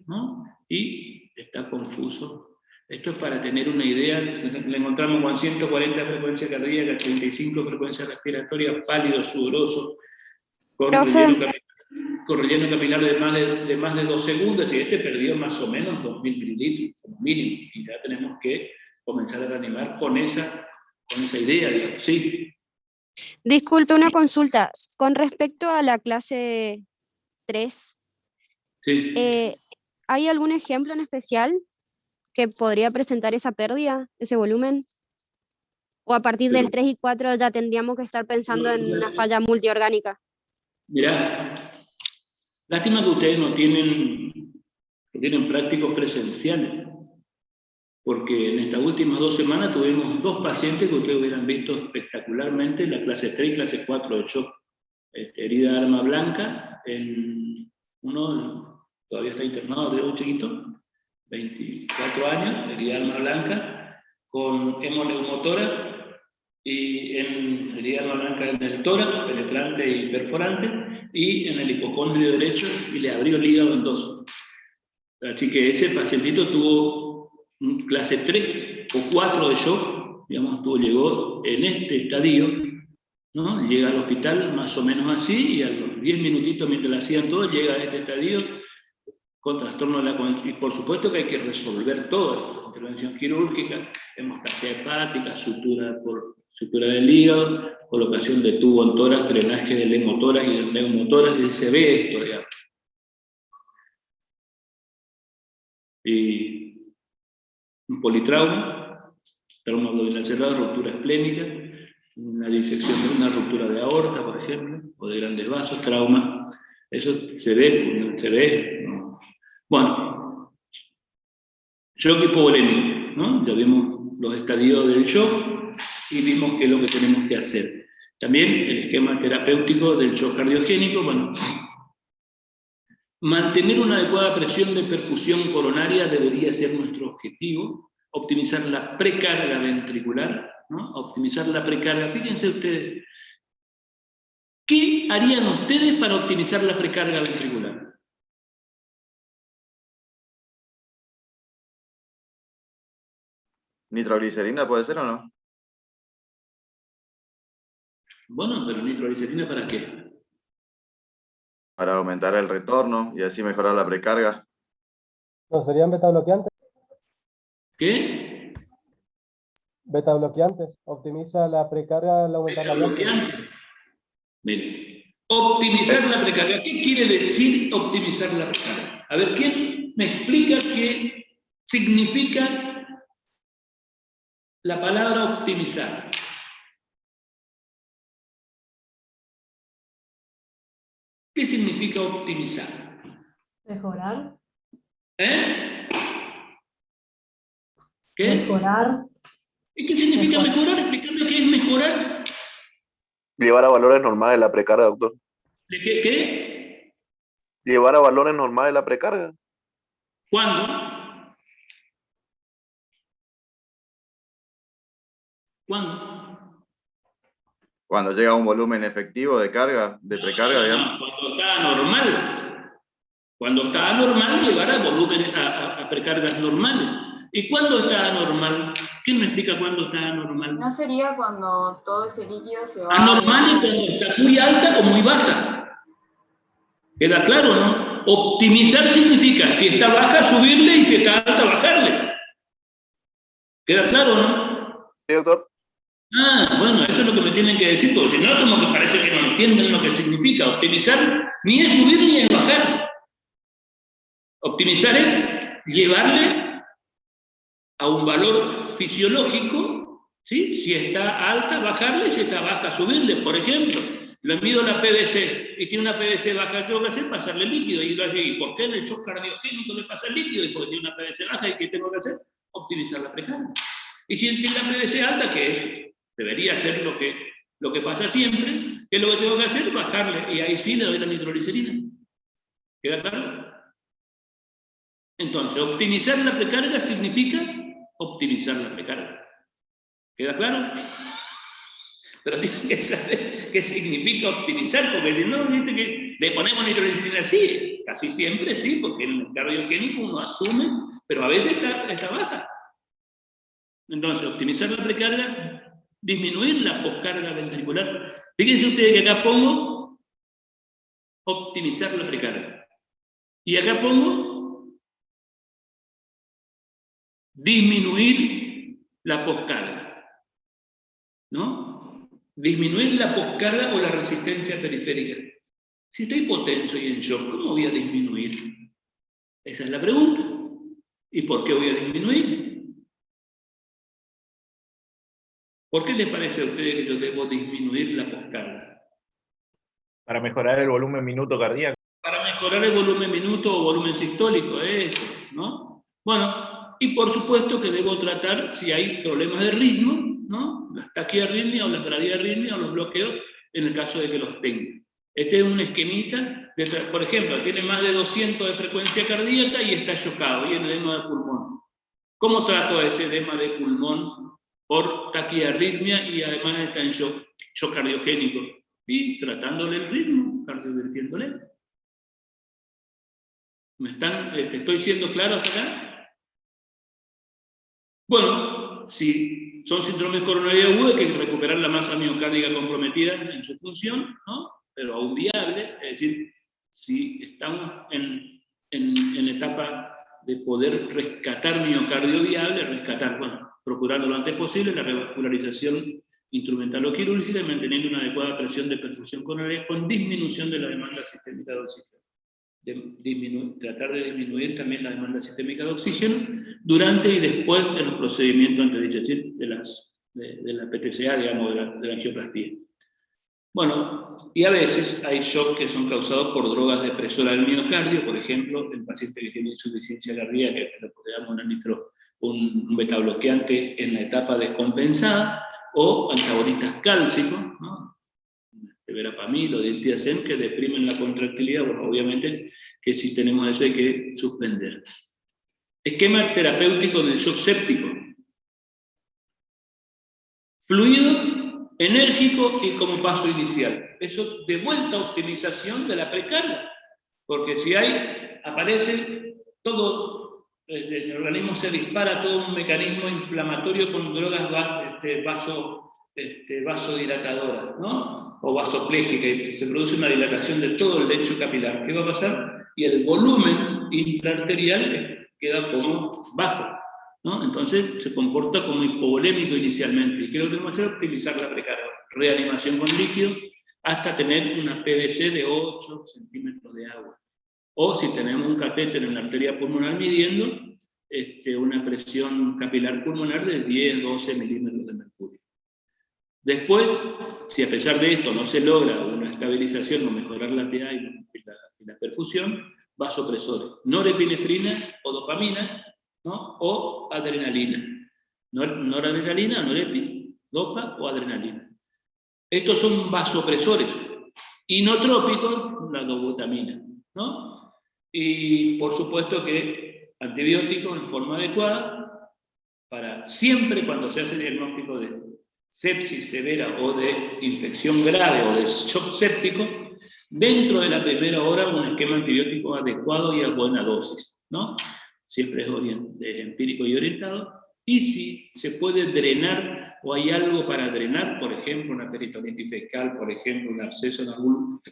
¿no? Y está confuso. Esto es para tener una idea, le encontramos con 140 frecuencia cardíaca, 35 frecuencia respiratoria, pálido, sudoroso, con relleno capilar de más de 2 segundos, y este perdió más o menos 2.000 mililitros, como mínimo, y ya tenemos que comenzar a reanimar con esa idea, digamos, ¿sí? Disculpe, una consulta. Con respecto a la clase 3, Sí. ¿hay algún ejemplo en especial que podría presentar esa pérdida, ese volumen? ¿O a partir del 3 y 4 ya tendríamos que estar pensando en una falla multiorgánica? Mirá, lástima que ustedes no tienen prácticos presenciales, porque en estas últimas 2 semanas tuvimos 2 pacientes que ustedes hubieran visto espectacularmente, la clase 3 y clase 4 de shock. Herida de arma blanca, uno todavía está internado, de un chiquito, 24 años, herida de arma blanca, con hemoneumotórax, y en herida de arma blanca en el tórax, penetrante y perforante, y en el hipocondrio derecho, y le abrió el hígado en 2. Así que ese pacientito tuvo clase 3 o 4 de shock, digamos, llegó en este estadio, ¿no? Llega al hospital más o menos así, y a los 10 minutitos mientras le hacían todo, llega a este estadio con trastorno de la conciencia. Y por supuesto que hay que resolver todo, intervención quirúrgica, hemostasia hepática, sutura del hígado, colocación de tubo en tórax, drenaje del hemotórax y del neumotórax, y se ve esto, digamos. Y un politrauma, trauma abdominal cerrado, ruptura esplénica, una disección de una ruptura de aorta, por ejemplo, o de grandes vasos, trauma, eso se ve, ¿no? Bueno, shock hipovolémico, ¿no? Ya vimos los estadios del shock y vimos qué es lo que tenemos que hacer. También el esquema terapéutico del shock cardiogénico, bueno, mantener una adecuada presión de perfusión coronaria debería ser nuestro objetivo, optimizar la precarga ventricular, ¿no? Optimizar la precarga. Fíjense ustedes, ¿qué harían ustedes para optimizar la precarga ventricular? ¿Nitroglicerina puede ser o no? Bueno, pero nitroglicerina ¿para qué? Para aumentar el retorno y así mejorar la precarga. ¿No serían betabloqueantes? ¿Qué? Betabloqueantes. Optimiza la precarga al aumentar la Betabloqueante. Miren, optimizar la precarga. ¿Qué quiere decir optimizar la precarga? A ver, ¿quién me explica qué significa la palabra optimizar? ¿Qué significa optimizar? Mejorar. ¿Eh? ¿Qué? Mejorar. ¿Y qué significa mejorar? Explícame qué es mejorar. Llevar a valores normales la precarga, doctor. ¿De qué? Llevar a valores normales la precarga. ¿Cuándo? ¿Cuándo? Cuando llega a un volumen efectivo de carga, de precarga, digamos. Cuando está anormal. Cuando está anormal, llevar a volumen a precargas normales. ¿Y cuándo está anormal? ¿Quién me explica cuándo está anormal? ¿No sería cuando todo ese líquido se va... Anormal es cuando está muy alta o muy baja. ¿Queda claro, no? Optimizar significa, si está baja, subirle, y si está alta, bajarle. ¿Queda claro, no? Sí, doctor. Ah, bueno, eso es lo que me tienen que decir, porque si no, como que parece que no entienden lo que significa. Optimizar ni es subir ni es bajar. Optimizar es llevarle a un valor fisiológico, ¿sí? Si está alta, bajarle, si está baja, subirle. Por ejemplo, le mido la PVC y tiene una PVC baja, ¿qué tengo que hacer? Pasarle líquido. Y lo hace. ¿Y por qué en el shock cardiogénico le pasa el líquido? Y porque tiene una PVC baja, ¿y qué tengo que hacer? Optimizar la precarga. Y si tiene la PVC alta, que debería ser lo que pasa siempre, ¿qué es lo que tengo que hacer? Bajarle, y ahí sí le doy la nitroglicerina. ¿Queda claro? Entonces, optimizar la precarga significa optimizar la precarga. ¿Queda claro? Pero tienes que saber qué significa optimizar, porque si no, viste que le ponemos nitroglicerina, sí, casi siempre sí, porque en el cardiogénico uno asume, pero a veces está baja. Entonces, optimizar la precarga, disminuir la poscarga ventricular. Fíjense ustedes que acá pongo optimizar la precarga. Y acá pongo disminuir la poscarga. ¿No? Disminuir la poscarga o la resistencia periférica. Si estoy hipotenso y en shock, ¿cómo voy a disminuir? Esa es la pregunta. ¿Y por qué voy a disminuir? ¿Por qué les parece a ustedes que yo debo disminuir la poscarga? Para mejorar el volumen minuto cardíaco. Para mejorar el volumen minuto o volumen sistólico, eso, ¿no? Bueno, y por supuesto que debo tratar si hay problemas de ritmo, ¿no? Las taquiarritmias o las bradiarritmias o los bloqueos, en el caso de que los tenga. Este es un esquemita, por ejemplo, tiene más de 200 de frecuencia cardíaca y está chocado, y en edema de pulmón. ¿Cómo trato a ese edema de pulmón por taquiarritmia y además está en shock cardiogénico? Y tratándole el ritmo, cardiovertiéndole. ¿Te estoy siendo claro hasta acá? Bueno, si son síndromes coronarios agudos, hay que recuperar la masa miocárdica comprometida en su función, ¿no? Pero aún viable, es decir, si estamos en etapa de poder rescatar miocardio viable, procurar lo antes posible la revascularización instrumental o quirúrgica y manteniendo una adecuada presión de perfusión coronaria con disminución de la demanda sistémica de oxígeno. Tratar de disminuir también la demanda sistémica de oxígeno durante y después de los procedimientos antedichos, es decir, de la PTCA, digamos, de la angioplastía. Bueno, y a veces hay shocks que son causados por drogas depresoras del miocardio, por ejemplo, el paciente que tiene insuficiencia cardíaca, que le podemos un betabloqueante en la etapa descompensada, o antagonistas cálcicos, ¿no? Verapamil o diltiazem, que deprimen la contractilidad. Bueno, obviamente que si tenemos eso hay que suspender. Esquema terapéutico del shock séptico. Fluido, enérgico y como paso inicial. Eso de vuelta a optimización de la precarga. Porque si aparece todo, el organismo se dispara todo un mecanismo inflamatorio con drogas vasodilatadoras, ¿no? O vasoplégica, y se produce una dilatación de todo el lecho capilar. ¿Qué va a pasar? Y el volumen intraarterial queda como bajo, ¿no? Entonces se comporta como hipovolémico inicialmente. ¿Y qué es lo que tenemos que hacer? Optimizar la precarga. Reanimación con líquido hasta tener una PVC de 8 centímetros de agua. O si tenemos un catéter en la arteria pulmonar midiendo, una presión capilar pulmonar de 10-12 milímetros de mercurio. Después, si a pesar de esto no se logra una estabilización o mejorar la PA y la perfusión, vasopresores, norepinefrina o dopamina, ¿no? O adrenalina. Noradrenalina, norepi, dopa o adrenalina. Estos son vasopresores. Inotrópicos, la dobutamina, ¿no? Y por supuesto que antibióticos en forma adecuada para siempre cuando se hace diagnóstico de sepsis severa o de infección grave o de shock séptico, dentro de la primera hora un esquema antibiótico adecuado y a buena dosis, ¿no? Siempre es empírico y orientado. Y si se puede drenar o hay algo para drenar, por ejemplo una peritonitis fecal, por ejemplo un absceso en algún,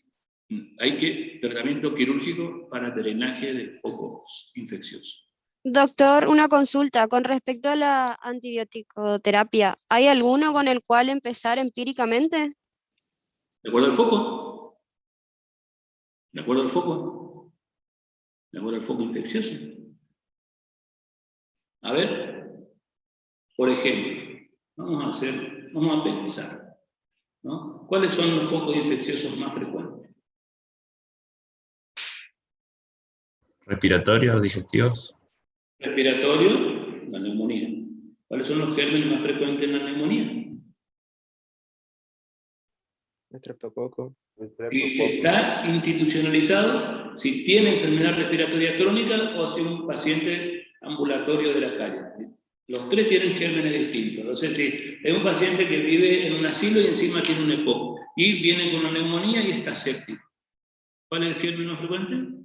tratamiento quirúrgico para drenaje de focos infecciosos. Doctor, una consulta con respecto a la antibiótico-terapia. ¿Hay alguno con el cual empezar empíricamente? ¿De acuerdo al foco? ¿De acuerdo al foco? ¿De acuerdo al foco infeccioso? A ver, por ejemplo, vamos a pensar, ¿no? ¿Cuáles son los focos infecciosos más frecuentes? ¿Respiratorios, digestivos? Respiratorio, la neumonía. ¿Cuáles son los gérmenes más frecuentes en la neumonía? Estreptococo. Y está institucionalizado si tiene enfermedad respiratoria crónica o si es un paciente ambulatorio de la calle. Los tres tienen gérmenes distintos. Entonces, si es un paciente que vive en un asilo y encima tiene un EPOC, y viene con una neumonía y está séptico. ¿Cuál es el germen más frecuente?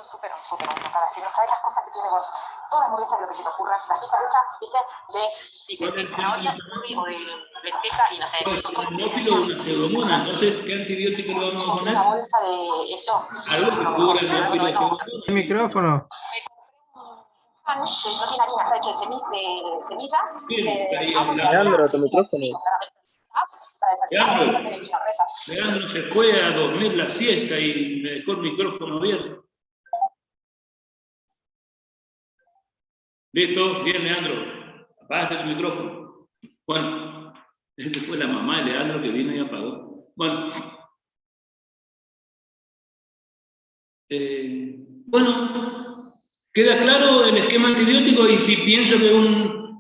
Súper enfocada. Si no sabes las cosas que tiene con todas las hamburguesas de lo que se te ocurra, las pizzas esas, ¿viste? De zanahoria, curry o de lenteja y no sé. Son como una pseudomonas. Entonces, ¿qué antibiótico le vamos a poner? Una bolsa de esto. Algo que cubra el antibiótico. El micrófono. No tiene harina, está hecho de semillas. Leandro, tu micrófono. Leandro se fue a dormir la siesta y me dejó el micrófono abierto. Listo, bien, Leandro. Apagaste tu micrófono. Bueno, esa fue la mamá de Leandro que vino y apagó. Bueno, queda claro el esquema antibiótico, y si pienso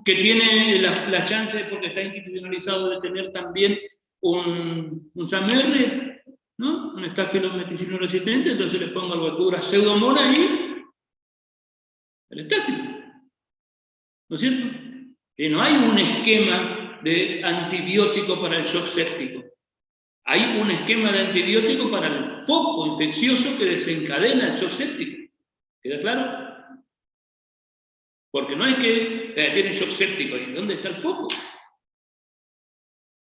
que tiene la chance, porque está institucionalizado, de tener también un SAMR, ¿no? Un Staphylococcus meticillin resistente, entonces le pongo Albacubra pseudomonas y el estáfilo. ¿No es cierto? Que no hay un esquema de antibiótico para el shock séptico. Hay un esquema de antibiótico para el foco infeccioso que desencadena el shock séptico. ¿Queda claro? Porque no es que tiene shock séptico. ¿Y dónde está el foco?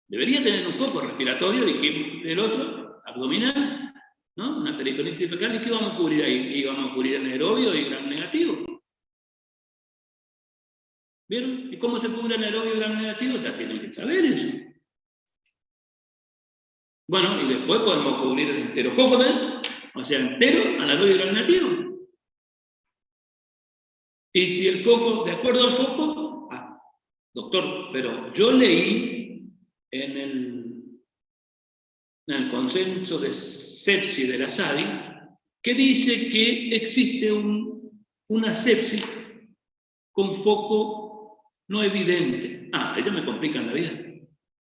Debería tener un foco respiratorio, dijimos del otro, abdominal, ¿no? Una peritonitis fecal. ¿Y qué vamos a cubrir ahí? Y vamos a cubrir anaerobio y gram negativo. ¿Vieron? ¿Y cómo se cubre anaerobio y gram negativo? Ya tienen que saber eso. Bueno, y después podemos cubrir el enterococo, o sea, entero, anaerobio y gram negativo. Y si el foco, de acuerdo al foco, doctor, pero yo leí en el consenso de sepsis de la SADI que dice que existe una sepsis con foco no evidente. Ellos me complican la vida.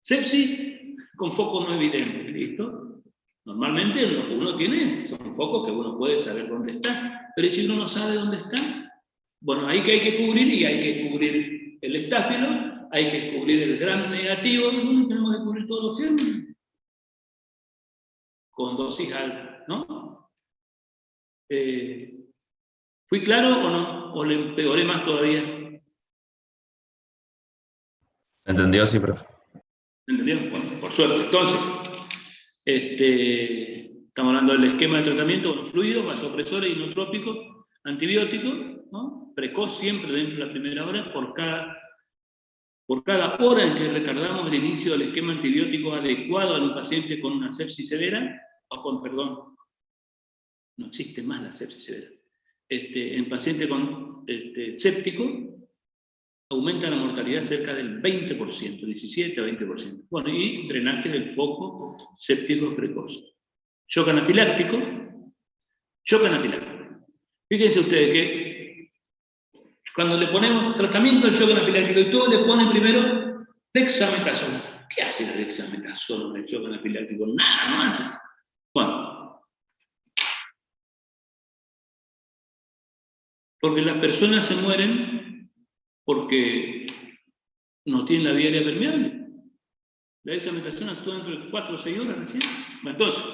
Sepsis con foco no evidente, ¿listo? Normalmente lo que uno tiene son focos que uno puede saber dónde está, pero si uno no sabe dónde está, bueno, ahí que hay que cubrir, y hay que cubrir el estáfilo, hay que cubrir el gram negativo, tenemos que cubrir todos los gérmenes con dosis alta, ¿no? ¿Fui claro o no? ¿O le empeoré más todavía? ¿Entendió? Sí, profe. ¿Entendió? Bueno, por suerte. Entonces, estamos hablando del esquema de tratamiento con fluidos, vasopresores, inotrópicos, antibióticos, ¿no? Precoz siempre dentro de la primera hora, por cada hora en que retardamos el inicio del esquema antibiótico adecuado a un paciente con una sepsis severa, no existe más la sepsis severa. En paciente con séptico, aumenta la mortalidad cerca del 20%, 17 a 20%. Bueno, y drenaje del foco séptico precoz. Shock anafiláctico. Fíjense ustedes que cuando le ponemos tratamiento al shock anafiláctico y todo, le ponen primero dexametasona. ¿Qué hace la dexametasona en el shock anafiláctico? Nada, no hace. Bueno, porque las personas se mueren porque no tienen la vía aérea permeable. La dexametasona actúa dentro de 4 o 6 horas recién. Bueno, entonces,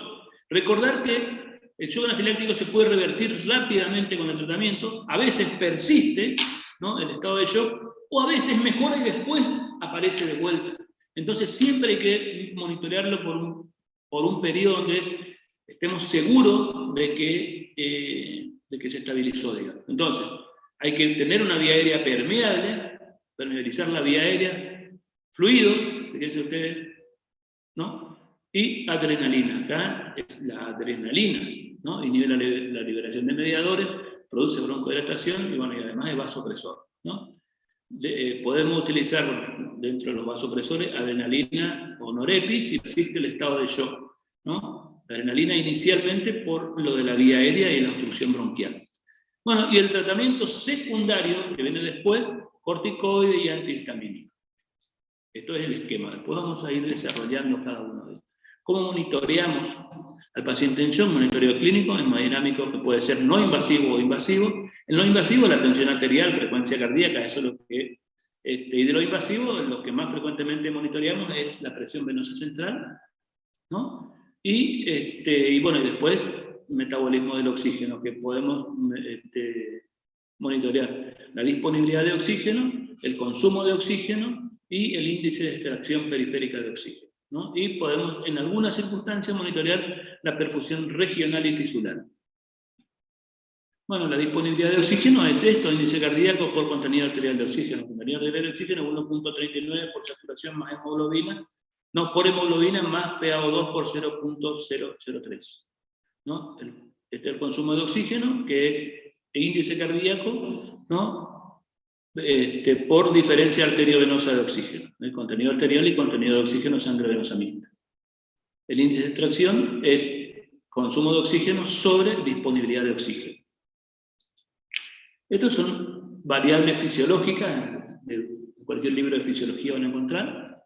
recordar que el shock anafiláctico se puede revertir rápidamente con el tratamiento, a veces persiste, ¿no?, el estado de shock, o a veces mejora y después aparece de vuelta. Entonces siempre hay que monitorearlo por un periodo donde estemos seguros de que se estabilizó, digamos. Entonces, hay que tener una vía aérea permeable, permeabilizar la vía aérea, fluido, fíjense ustedes, ¿no? Y adrenalina. Acá es la adrenalina, ¿no? Inhibe la liberación de mediadores, produce broncodilatación y, bueno, y además es vasopresor, ¿no? Podemos utilizar dentro de los vasopresores adrenalina o norepi si existe el estado de shock, ¿no? La adrenalina inicialmente por lo de la vía aérea y la obstrucción bronquial. Bueno, y el tratamiento secundario que viene después corticoide y antihistamínico. Esto es el esquema. Después vamos a ir desarrollando cada uno de ellos. ¿Cómo monitoreamos al paciente en shock? Monitoreo clínico, hemodinámico, que puede ser no invasivo o invasivo. El no invasivo, la tensión arterial, frecuencia cardíaca, eso es lo que... y de lo invasivo, lo que más frecuentemente monitoreamos es la presión venosa central, ¿no? Y bueno, y después metabolismo del oxígeno, que podemos monitorear la disponibilidad de oxígeno, el consumo de oxígeno y el índice de extracción periférica de oxígeno, ¿no? Y podemos en algunas circunstancias monitorear la perfusión regional y tisular. Bueno, la disponibilidad de oxígeno es esto, índice cardíaco por contenido arterial de oxígeno. Contenido arterial de oxígeno 1.39 por saturación más hemoglobina, no, por hemoglobina más PaO2 por 0.003. ¿No? Este es el consumo de oxígeno, que es el índice cardíaco, ¿no? Por diferencia arteriovenosa de oxígeno. El contenido arterial y contenido de oxígeno sangre venosa mixta. El índice de extracción es consumo de oxígeno sobre disponibilidad de oxígeno. Estas son variables fisiológicas, en cualquier libro de fisiología van a encontrar.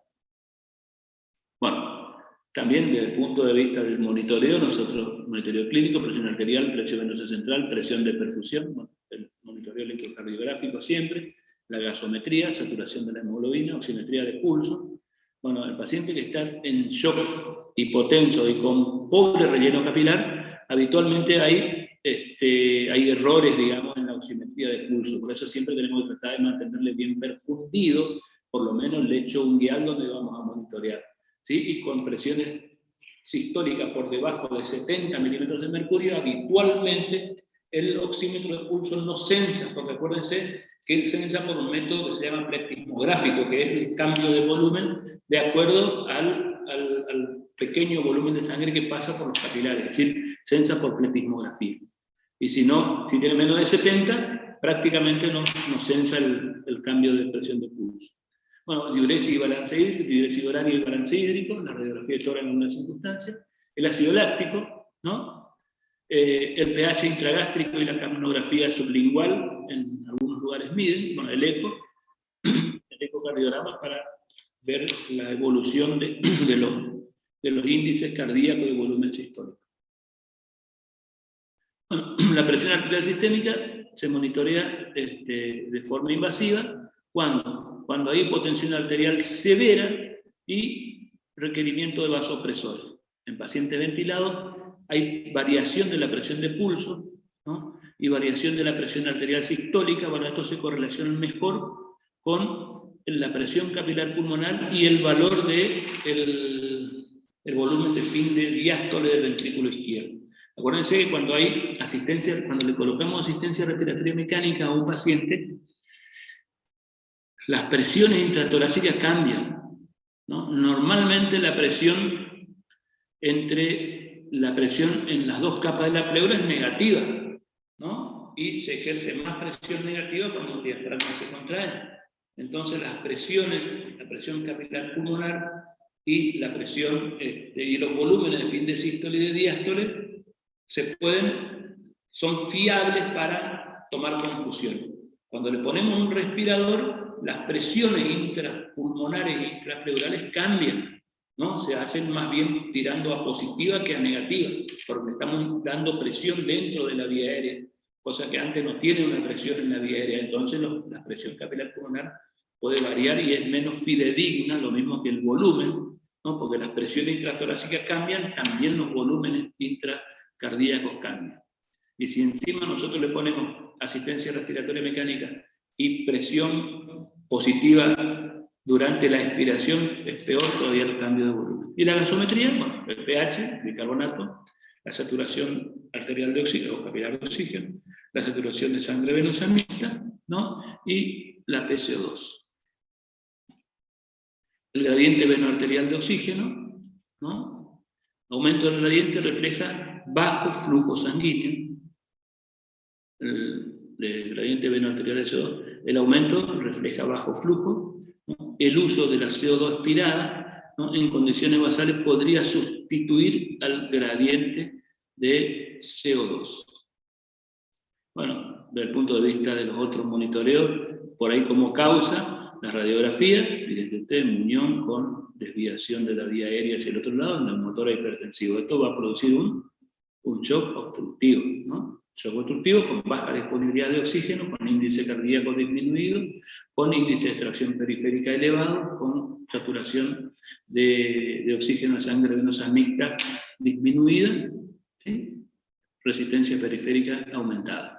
Bueno, también desde el punto de vista del monitoreo, nosotros, monitoreo clínico, presión arterial, presión venosa central, presión de perfusión, bueno, el monitoreo electrocardiográfico siempre, la gasometría, saturación de la hemoglobina, oximetría de pulso. Bueno, el paciente que está en shock hipotenso y con pobre relleno capilar, habitualmente hay errores, digamos, en la oximetría de pulso. Por eso siempre tenemos que tratar de mantenerle bien perfundido, por lo menos el lecho unguial donde vamos a monitorear, ¿sí? Y con presiones sistólicas por debajo de 70 milímetros de mercurio, habitualmente el oxímetro de pulso no censa, porque acuérdense que censa por un método que se llama pleptismográfico, que es el cambio de volumen de acuerdo al pequeño volumen de sangre que pasa por los capilares, es decir, censa por pleptismografía. Y si no, si tiene menos de 70, prácticamente no censa el cambio de presión de pulso. Bueno, diuresis y balance hídrico, diuresis horaria y balance hídrico, la radiografía de tórax en una circunstancia, el ácido láctico, ¿no? El pH intragástrico y la capnografía sublingual, en algunos lugares miden, bueno, el ecocardiograma para ver la evolución de los índices cardíacos y volumen sistólico. Bueno, la presión arterial sistémica se monitorea de forma invasiva cuando hay hipotensión arterial severa y requerimiento de vasopresores. En pacientes ventilados hay variación de la presión de pulso, ¿no? Y variación de la presión arterial sistólica. Bueno, esto se correlaciona mejor con la presión capilar pulmonar y el valor del volumen de fin de diástole del ventrículo izquierdo. Acuérdense que cuando hay asistencia, cuando le colocamos asistencia respiratoria mecánica a un paciente, las presiones intratorácicas cambian, ¿no? Normalmente la presión en las dos capas de la pleura es negativa, ¿no? Y se ejerce más presión negativa cuando el diafragma se contrae. Entonces las presiones, la presión capilar pulmonar y la presión y los volúmenes de fin de sístole y de diástole son fiables para tomar conclusiones. Cuando le ponemos un respirador, las presiones intrapulmonares e intrapleurales cambian, ¿no? Se hacen más bien tirando a positiva que a negativa, porque estamos dando presión dentro de la vía aérea, cosa que antes no tiene una presión en la vía aérea. Entonces la presión capilar pulmonar puede variar y es menos fidedigna, lo mismo que el volumen, ¿no? Porque las presiones intratorácicas cambian, también los volúmenes intracardíacos cambian. Y si encima nosotros le ponemos asistencia respiratoria mecánica y presión positiva durante la expiración, es peor todavía el cambio de volumen. Y la gasometría, bueno, el pH, bicarbonato, la saturación arterial de oxígeno o capilar de oxígeno, la saturación de sangre venosa mixta, ¿no? Y la PCO2. El gradiente venoarterial de oxígeno, ¿no? Aumento del gradiente refleja bajo flujo sanguíneo. El gradiente venoarterial de CO2, el aumento refleja bajo flujo, ¿no? El uso de la CO2 expirada, ¿no? En condiciones basales podría sustituir al gradiente de CO2. Bueno, desde el punto de vista de los otros monitoreos, por ahí como causa la radiografía, fíjense usted, en unión con desviación de la vía aérea hacia el otro lado, en el motor hipertensivo. Esto va a producir un shock obstructivo, ¿no? Shock obstructivo con baja disponibilidad de oxígeno, con índice cardíaco disminuido, con índice de extracción periférica elevado, con saturación de oxígeno en sangre venosa mixta disminuida, ¿sí? Resistencia periférica aumentada.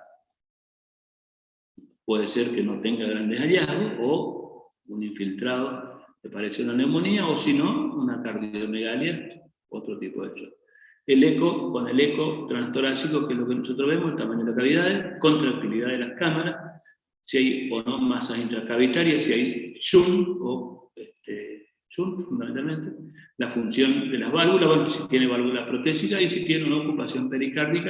Puede ser que no tenga grandes hallazgos, o un infiltrado que parece una neumonía, o si no, una cardiomegalia, otro tipo de shock. El eco, con el eco transtorácico, que es lo que nosotros vemos, el tamaño de la cavidad, contractilidad de las cámaras, si hay o no masas intracavitarias, si hay shunt o shunt, fundamentalmente, la función de las válvulas, bueno, si tiene válvula protésica y si tiene una ocupación pericárdica,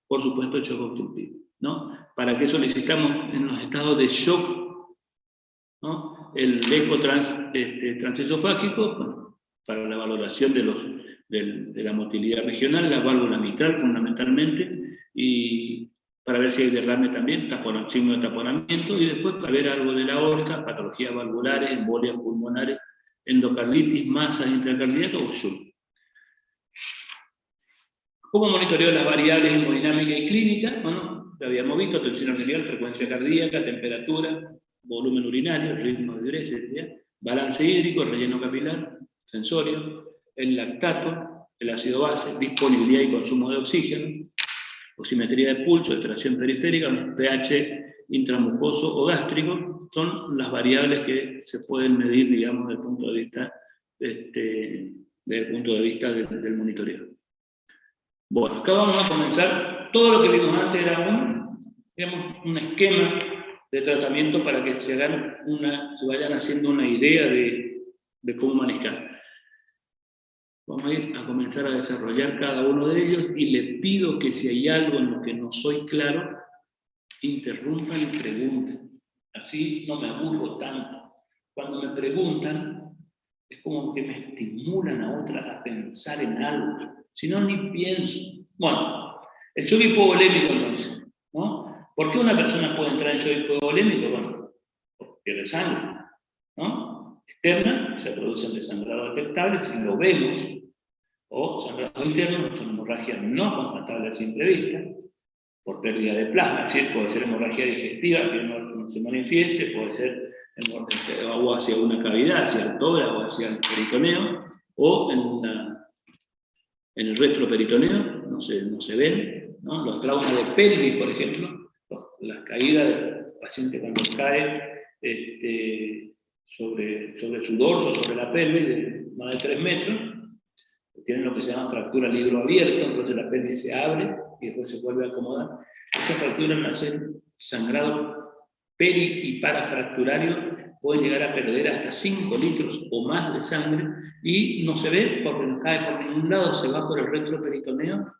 por supuesto, shock obstructivo, ¿no? Para que eso necesitamos en los estados de shock, ¿no? El eco transesofágico, bueno, para la valoración de la motilidad regional, la válvula mitral fundamentalmente, y para ver si hay derrame también, signo de taponamiento, y después para ver algo de la aorta, patologías valvulares, embolias pulmonares, endocarditis, masas intracardíacas o shunt. ¿Cómo monitoreo las variables hemodinámica y clínica? Bueno, lo habíamos visto: tensión arterial, frecuencia cardíaca, temperatura, volumen urinario, ritmo de diuresis, balance hídrico, relleno capilar, sensorio, el lactato, el ácido base, disponibilidad y consumo de oxígeno, oximetría de pulso, extracción periférica, pH intramucoso o gástrico, son las variables que se pueden medir, digamos, desde el punto de vista del monitoreo. Bueno, acá vamos a comenzar. Todo lo que vimos antes era un esquema de tratamiento para que se vayan haciendo una idea de cómo manejar. Vamos a ir a comenzar a desarrollar cada uno de ellos, y le pido que si hay algo en lo que no soy claro, interrumpan y pregunten. Así no me aburro tanto. Cuando me preguntan, es como que me estimulan a otra a pensar en algo. Si no, ni pienso. Bueno, el shock hipovolémico entonces, ¿no? ¿Por qué una persona puede entrar en shock hipovolémico? Bueno, porque pierde sangre, ¿no? Externa, se producen desangrados detectables, si lo vemos, o sangrado interno, son hemorragias no constatables a simple vista, por pérdida de plasma, es decir, puede ser hemorragia digestiva que no se manifieste, puede ser o hacia una cavidad, hacia el tórax o hacia el peritoneo, o en el retroperitoneo, no se ven, ¿no? Los traumas de pelvis, por ejemplo, las caídas del paciente cuando cae sobre su dorso, sobre la pelvis, de más de 3 metros, tienen lo que se llama fractura libro abierto, entonces la pelvis se abre y después se vuelve a acomodar. Esa fractura me hace sangrado peri y parafracturario, puede llegar a perder hasta 5 litros o más de sangre, y no se ve porque no cae por ningún lado, se va por el retroperitoneo,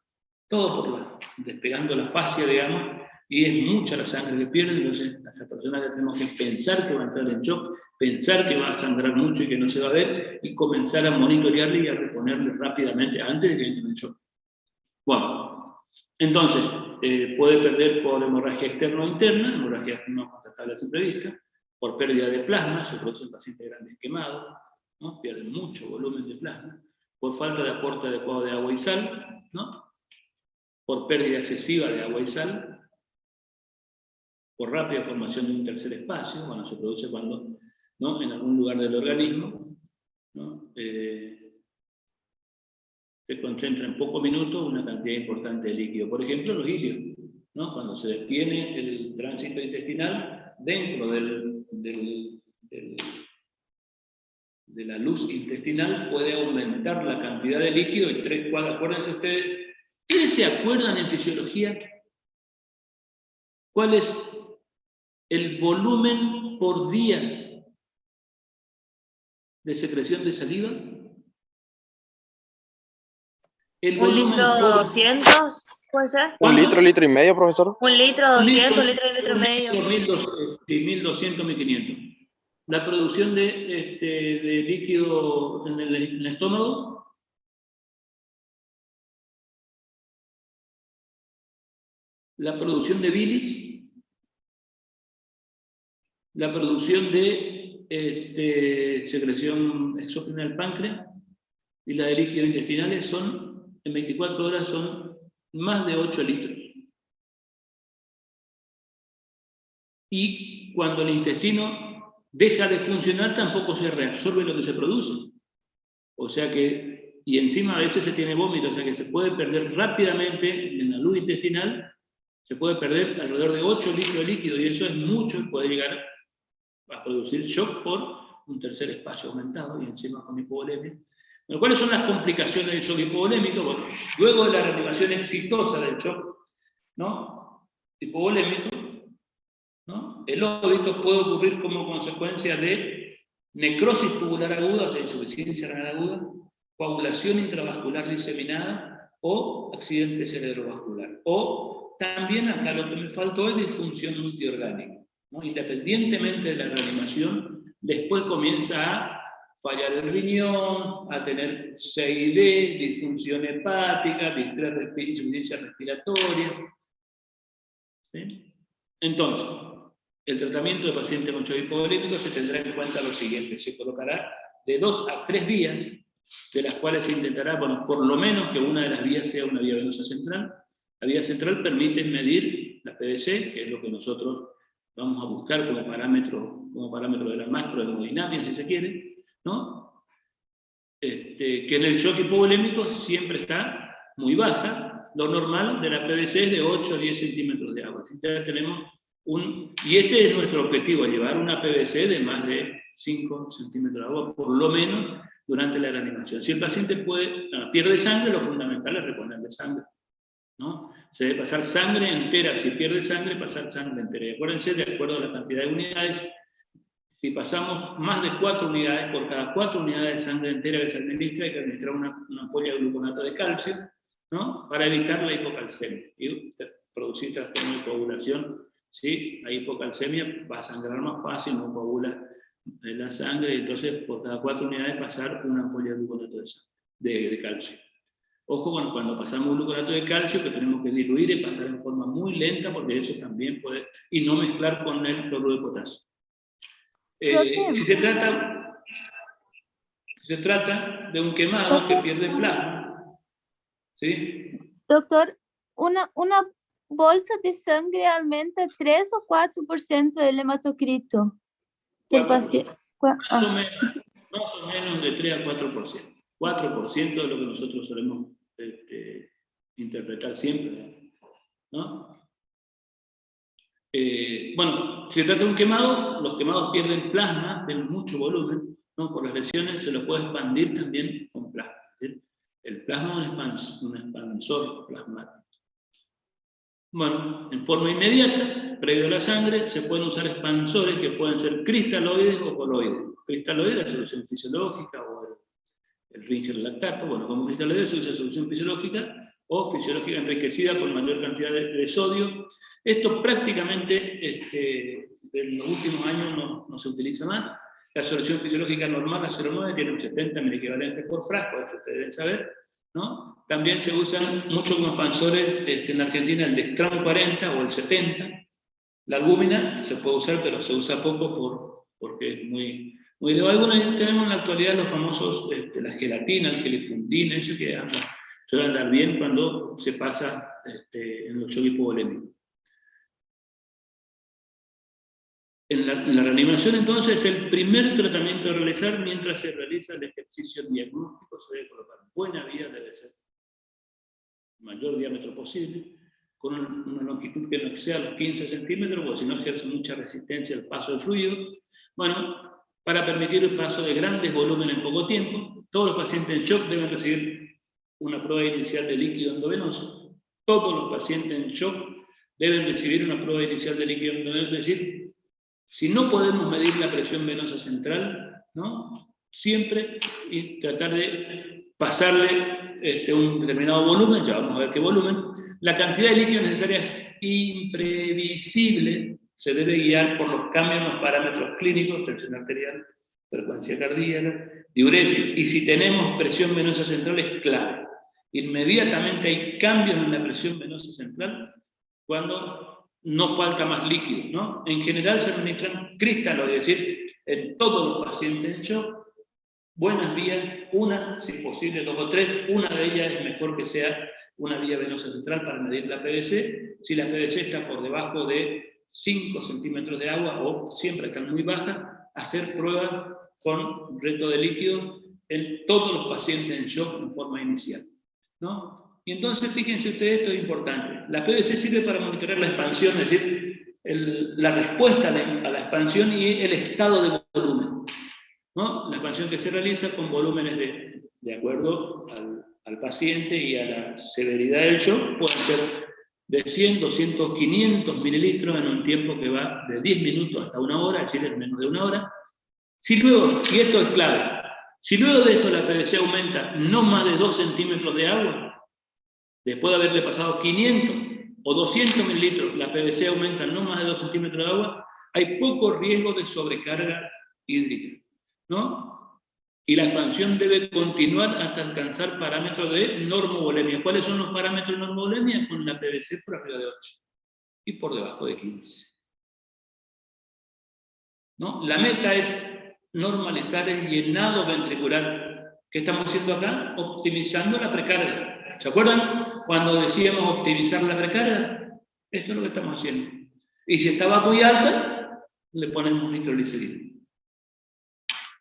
todo despegando la fascia, digamos, y es mucha la sangre que pierde. Entonces a esa persona le tenemos que pensar que va a entrar en shock, pensar que va a sangrar mucho y que no se va a ver, y comenzar a monitorearle y a reponerle rápidamente antes de que entre en shock. Bueno, entonces, puede perder por hemorragia externa o interna, hemorragia no constatable a simple vista, por pérdida de plasma, se producen pacientes grandes quemados, ¿no? Pierden mucho volumen de plasma, por falta de aporte adecuado de agua y sal, ¿no? Por pérdida excesiva de agua y sal, por rápida formación de un tercer espacio, bueno, se produce cuando, ¿no?, en algún lugar del organismo, ¿no?, se concentra en pocos minutos una cantidad importante de líquido. Por ejemplo, los ilios, ¿no? Cuando se detiene el tránsito intestinal, dentro de la luz intestinal puede aumentar la cantidad de líquido y 3 cuadras. Acuérdense ustedes, ¿quiénes se acuerdan en fisiología cuál es el volumen por día de secreción de saliva? ¿1 litro 200? ¿Puede ser? ¿1 litro, litro y medio, profesor? 1 litro 200, litro y medio. 1200, 1500. La producción de líquido en el estómago. La producción de bilis. la producción de secreción exógena del páncreas y la de líquidos intestinales son, en 24 horas, son más de 8 litros. Y cuando el intestino deja de funcionar, tampoco se reabsorbe lo que se produce. O sea que, y encima a veces se tiene vómito, o sea que se puede perder rápidamente en la luz intestinal, se puede perder alrededor de 8 litros de líquido, y eso es mucho, y puede llegar a producir shock por un tercer espacio aumentado, y encima con hipovolemia. Bueno, ¿cuáles son las complicaciones del shock hipovolémico? Bueno, luego de la reanimación exitosa del shock, ¿no?, hipovolémico, ¿no?, el óbito puede ocurrir como consecuencia de necrosis tubular aguda, o sea, insuficiencia renal aguda, coagulación intravascular diseminada o accidente cerebrovascular. O también, acá lo que me faltó es disfunción multiorgánica, ¿no? Independientemente de la reanimación, después comienza a fallar el riñón, a tener CID, disfunción hepática, insuficiencia respiratoria. ¿Sí? Entonces, el tratamiento de pacientes con shock hipovolémico se tendrá en cuenta lo siguiente: se colocará de 2 a 3 vías, de las cuales se intentará, bueno, por lo menos que una de las vías sea una vía venosa central. La vía central permite medir la PVC, que es lo que nosotros vamos a buscar como parámetro de la macrohemodinámica, si se quiere, ¿no? Que en el shock hipovolémico siempre está muy baja. Lo normal de la PVC es de 8 a 10 centímetros de agua. Así que ya tenemos y este es nuestro objetivo, llevar una PVC de más de 5 centímetros de agua, por lo menos, durante la reanimación. Si el paciente pierde sangre, lo fundamental es reponerle sangre, ¿no? Se debe pasar sangre entera. Si pierde sangre, pasar sangre entera. Y acuérdense, de acuerdo a la cantidad de unidades, si pasamos más de 4 unidades, por cada 4 unidades de sangre entera que se administra, hay que administrar una ampolla de gluconato de calcio, ¿no?, para evitar la hipocalcemia y producir trastorno de coagulación. ¿Sí? La hipocalcemia va a sangrar más fácil, no coagula la sangre, entonces por cada 4 unidades pasar una ampolla de gluconato de calcio. Ojo, bueno, cuando pasamos gluconato de calcio, que tenemos que diluir y pasar en forma muy lenta, porque eso también puede, y no mezclar con el cloruro de potasio. Si se trata de un quemado que pierde plasma, ¿sí? Doctor, una bolsa de sangre aumenta 3 o 4% del hematocrito del paciente. Más o menos de 3 a 4%. 4% de lo que nosotros solemos interpretar siempre, ¿no? Bueno, si se trata de un quemado, los quemados pierden plasma, tienen mucho volumen, ¿no? Por las lesiones se lo puede expandir también con plasma, ¿sí? El plasma es un expansor plasmático. Bueno, en forma inmediata, previo a la sangre, se pueden usar expansores que pueden ser cristaloides o coloides. Cristaloides, la solución fisiológica o el Ringer lactato. Bueno, como cristaloides se usa solución fisiológica o fisiológica enriquecida con mayor cantidad de sodio. Esto prácticamente en los últimos años no se utiliza más. La solución fisiológica normal, la 0,9, tiene un 70 miliequivalentes por frasco, esto ustedes deben saber, ¿no? También se usan mucho como expansores en Argentina el Dextran 40 o el 70. La albúmina se puede usar, pero se usa poco porque es muy de alguna. Tenemos en la actualidad los famosos, la gelatina, el gelifundina, eso que suele andar bien cuando se pasa en los shock hipovolémicos. En la reanimación, entonces, el primer tratamiento a realizar mientras se realiza el ejercicio diagnóstico se debe colocar buena vía, debe ser el mayor diámetro posible, con una longitud que no exceda los 15 centímetros, porque si no ejerce mucha resistencia al paso del fluido. Bueno, para permitir el paso de grandes volúmenes en poco tiempo, todos los pacientes en shock deben recibir una prueba inicial de líquido endovenoso. Todos los pacientes en shock deben recibir una prueba inicial de líquido endovenoso, es decir, si no podemos medir la presión venosa central, ¿no?, siempre y tratar de pasarle un determinado volumen, ya vamos a ver qué volumen. La cantidad de líquido necesaria es imprevisible, se debe guiar por los cambios en los parámetros clínicos, tensión arterial, frecuencia cardíaca, diuresis, y si tenemos presión venosa central es clave. Inmediatamente hay cambios en la presión venosa central cuando no falta más líquido, ¿no? En general se administran crístalos, es decir, en todos los pacientes en shock, buenas vías, una, si es posible, 2 o 3, una de ellas es mejor que sea una vía venosa central para medir la PVC. Si la PVC está por debajo de 5 centímetros de agua o siempre está muy baja, hacer pruebas con reto de líquido en todos los pacientes en shock en forma inicial, ¿no? Y entonces, fíjense ustedes, esto es importante. La PVC sirve para monitorear la expansión, es decir, la respuesta a la expansión y el estado de volumen, ¿no? La expansión que se realiza con volúmenes de acuerdo al paciente y a la severidad del shock, pueden ser de 100, 200, 500 mililitros en un tiempo que va de 10 minutos hasta 1 hora, es decir, en menos de 1 hora. Si luego, y esto es clave, si luego de esto la PVC aumenta no más de 2 centímetros de agua, después de haberle pasado 500 o 200 mililitros, la PVC aumenta no más de 2 centímetros de agua, hay poco riesgo de sobrecarga hídrica, ¿no? Y la expansión debe continuar hasta alcanzar parámetros de normovolemia. ¿Cuáles son los parámetros de normovolemia? Con la PVC por arriba de 8 y por debajo de 15. ¿No? La meta es normalizar el llenado ventricular. ¿Qué estamos haciendo acá? Optimizando la precarga. ¿Se acuerdan cuando decíamos optimizar la precarga? Esto es lo que estamos haciendo. Y si estaba muy alta, le ponemos nitroglicerina.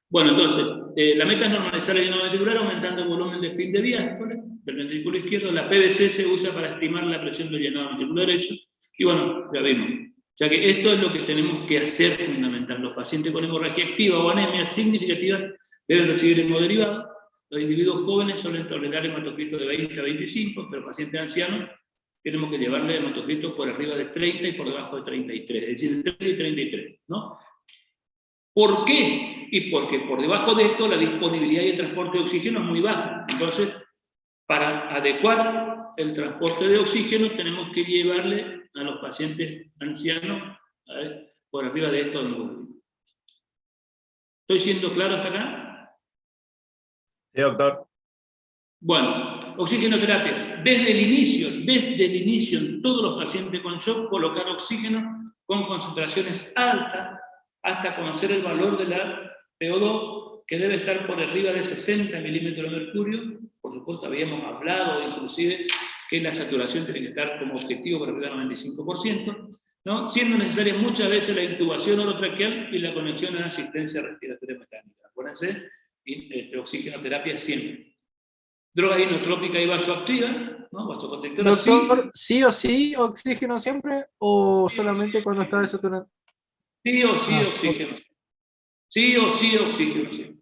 Bueno, entonces, la meta es normalizar el llenado ventricular aumentando el volumen de fin de diástole del ventrículo izquierdo. La PVC se usa para estimar la presión del llenado ventricular derecho. Y bueno, ya vimos. O sea que esto es lo que tenemos que hacer fundamental. Los pacientes con hemorragia activa o anemia significativa deben recibir hemoderivado. Los individuos jóvenes suelen tolerar hematocrito de 20 a 25, pero pacientes ancianos tenemos que llevarle hematocrito por arriba de 30 y por debajo de 33, es decir, 30 y 33, ¿no? ¿Por qué? Y porque por debajo de esto la disponibilidad y el transporte de oxígeno es muy baja. Entonces, para adecuar el transporte de oxígeno tenemos que llevarle a los pacientes ancianos por arriba de esto. ¿Estoy siendo claro hasta acá? Sí, doctor. Bueno, oxigenoterapia. Desde el inicio en todos los pacientes con shock, colocar oxígeno con concentraciones altas hasta conocer el valor de la PO2, que debe estar por arriba de 60 milímetros de mercurio. Por supuesto, habíamos hablado inclusive que la saturación tiene que estar como objetivo por arriba del 95%, ¿no? Siendo necesaria muchas veces la intubación orotraqueal y la conexión a la asistencia respiratoria mecánica. Acuérdense, oxigenoterapia siempre. Droga inotrópica y vasoactiva, ¿no? Vasoconstrictora. Doctor, ¿sí o sí oxígeno siempre o solamente cuando está desaturado? Sí o sí oxígeno. Sí o sí oxígeno siempre.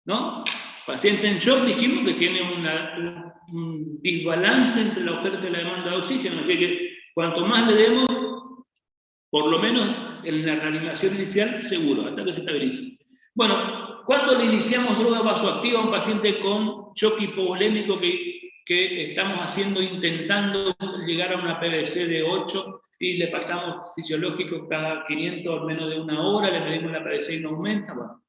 ¿No? Paciente en shock dijimos que tiene un desbalance entre la oferta y la demanda de oxígeno, así que cuanto más le demos, por lo menos en la reanimación inicial, seguro, hasta que se estabilice. Bueno, ¿cuándo le iniciamos droga vasoactiva a un paciente con shock hipovolémico que estamos intentando llegar a una PVC de 8 y le pasamos fisiológicos cada 500 menos de 1 hora, le medimos la PVC y no aumenta? Bueno,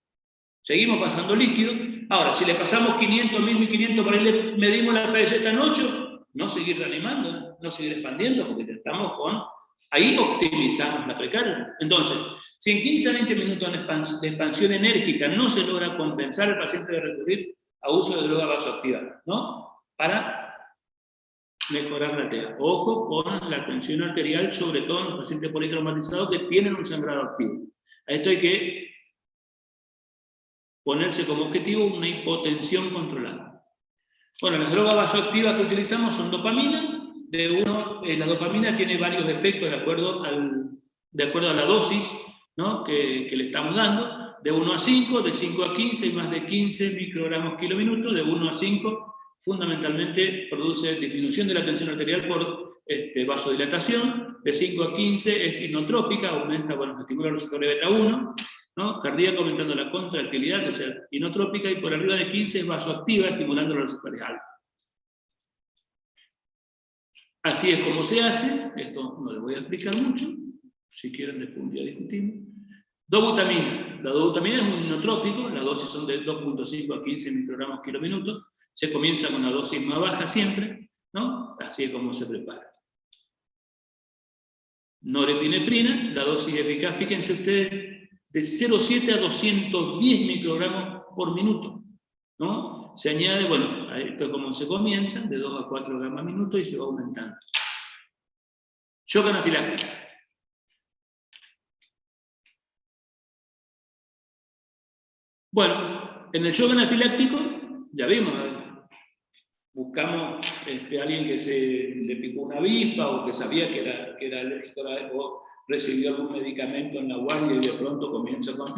seguimos pasando líquido. Ahora, si le pasamos 500, 1500, por ahí le medimos la PVC está en 8, no seguir reanimando, no seguir expandiendo, porque estamos ahí optimizamos la precarga. Entonces, si en 15 a 20 minutos de expansión enérgica no se logra compensar, el paciente debe recurrir a uso de droga vasoactiva, ¿no? Para mejorar la TEA. Ojo con la tensión arterial, sobre todo en los pacientes politraumatizados que tienen un sangrado activo. A esto hay que ponerse como objetivo una hipotensión controlada. Bueno, las drogas vasoactivas que utilizamos son dopamina. La dopamina tiene varios efectos de acuerdo a la dosis, ¿no? que le estamos dando, de 1 a 5, de 5 a 15 y más de 15 microgramos kilómetros. De 1 a 5 fundamentalmente produce disminución de la tensión arterial por vasodilatación. De 5 a 15 es inotrópica, aumenta, estimula el receptor beta 1, ¿no? Cardíaca, aumentando la contractilidad, o sea, inotrópica, y por arriba de 15 es vasoactiva, estimulando los receptores alfa. Así es como se hace, esto no les voy a explicar mucho, si quieren después un día discutimos. Dobutamina. La dobutamina es un inotrópico, las dosis son de 2.5 a 15 microgramos kilómetros. Se comienza con una dosis más baja siempre, ¿no? Así es como se prepara. norepinefrina, la dosis eficaz, fíjense ustedes, de 0,7 a 210 microgramos por minuto, ¿no? Se añade, bueno, a esto es como se comienza, de 2 a 4 gramos minuto y se va aumentando. Shock anafiláctico. Bueno, en el shock anafiláctico, ya vimos, buscamos a alguien que le picó una avispa o que sabía que era alérgico o recibió algún medicamento en la guardia y de pronto comienza con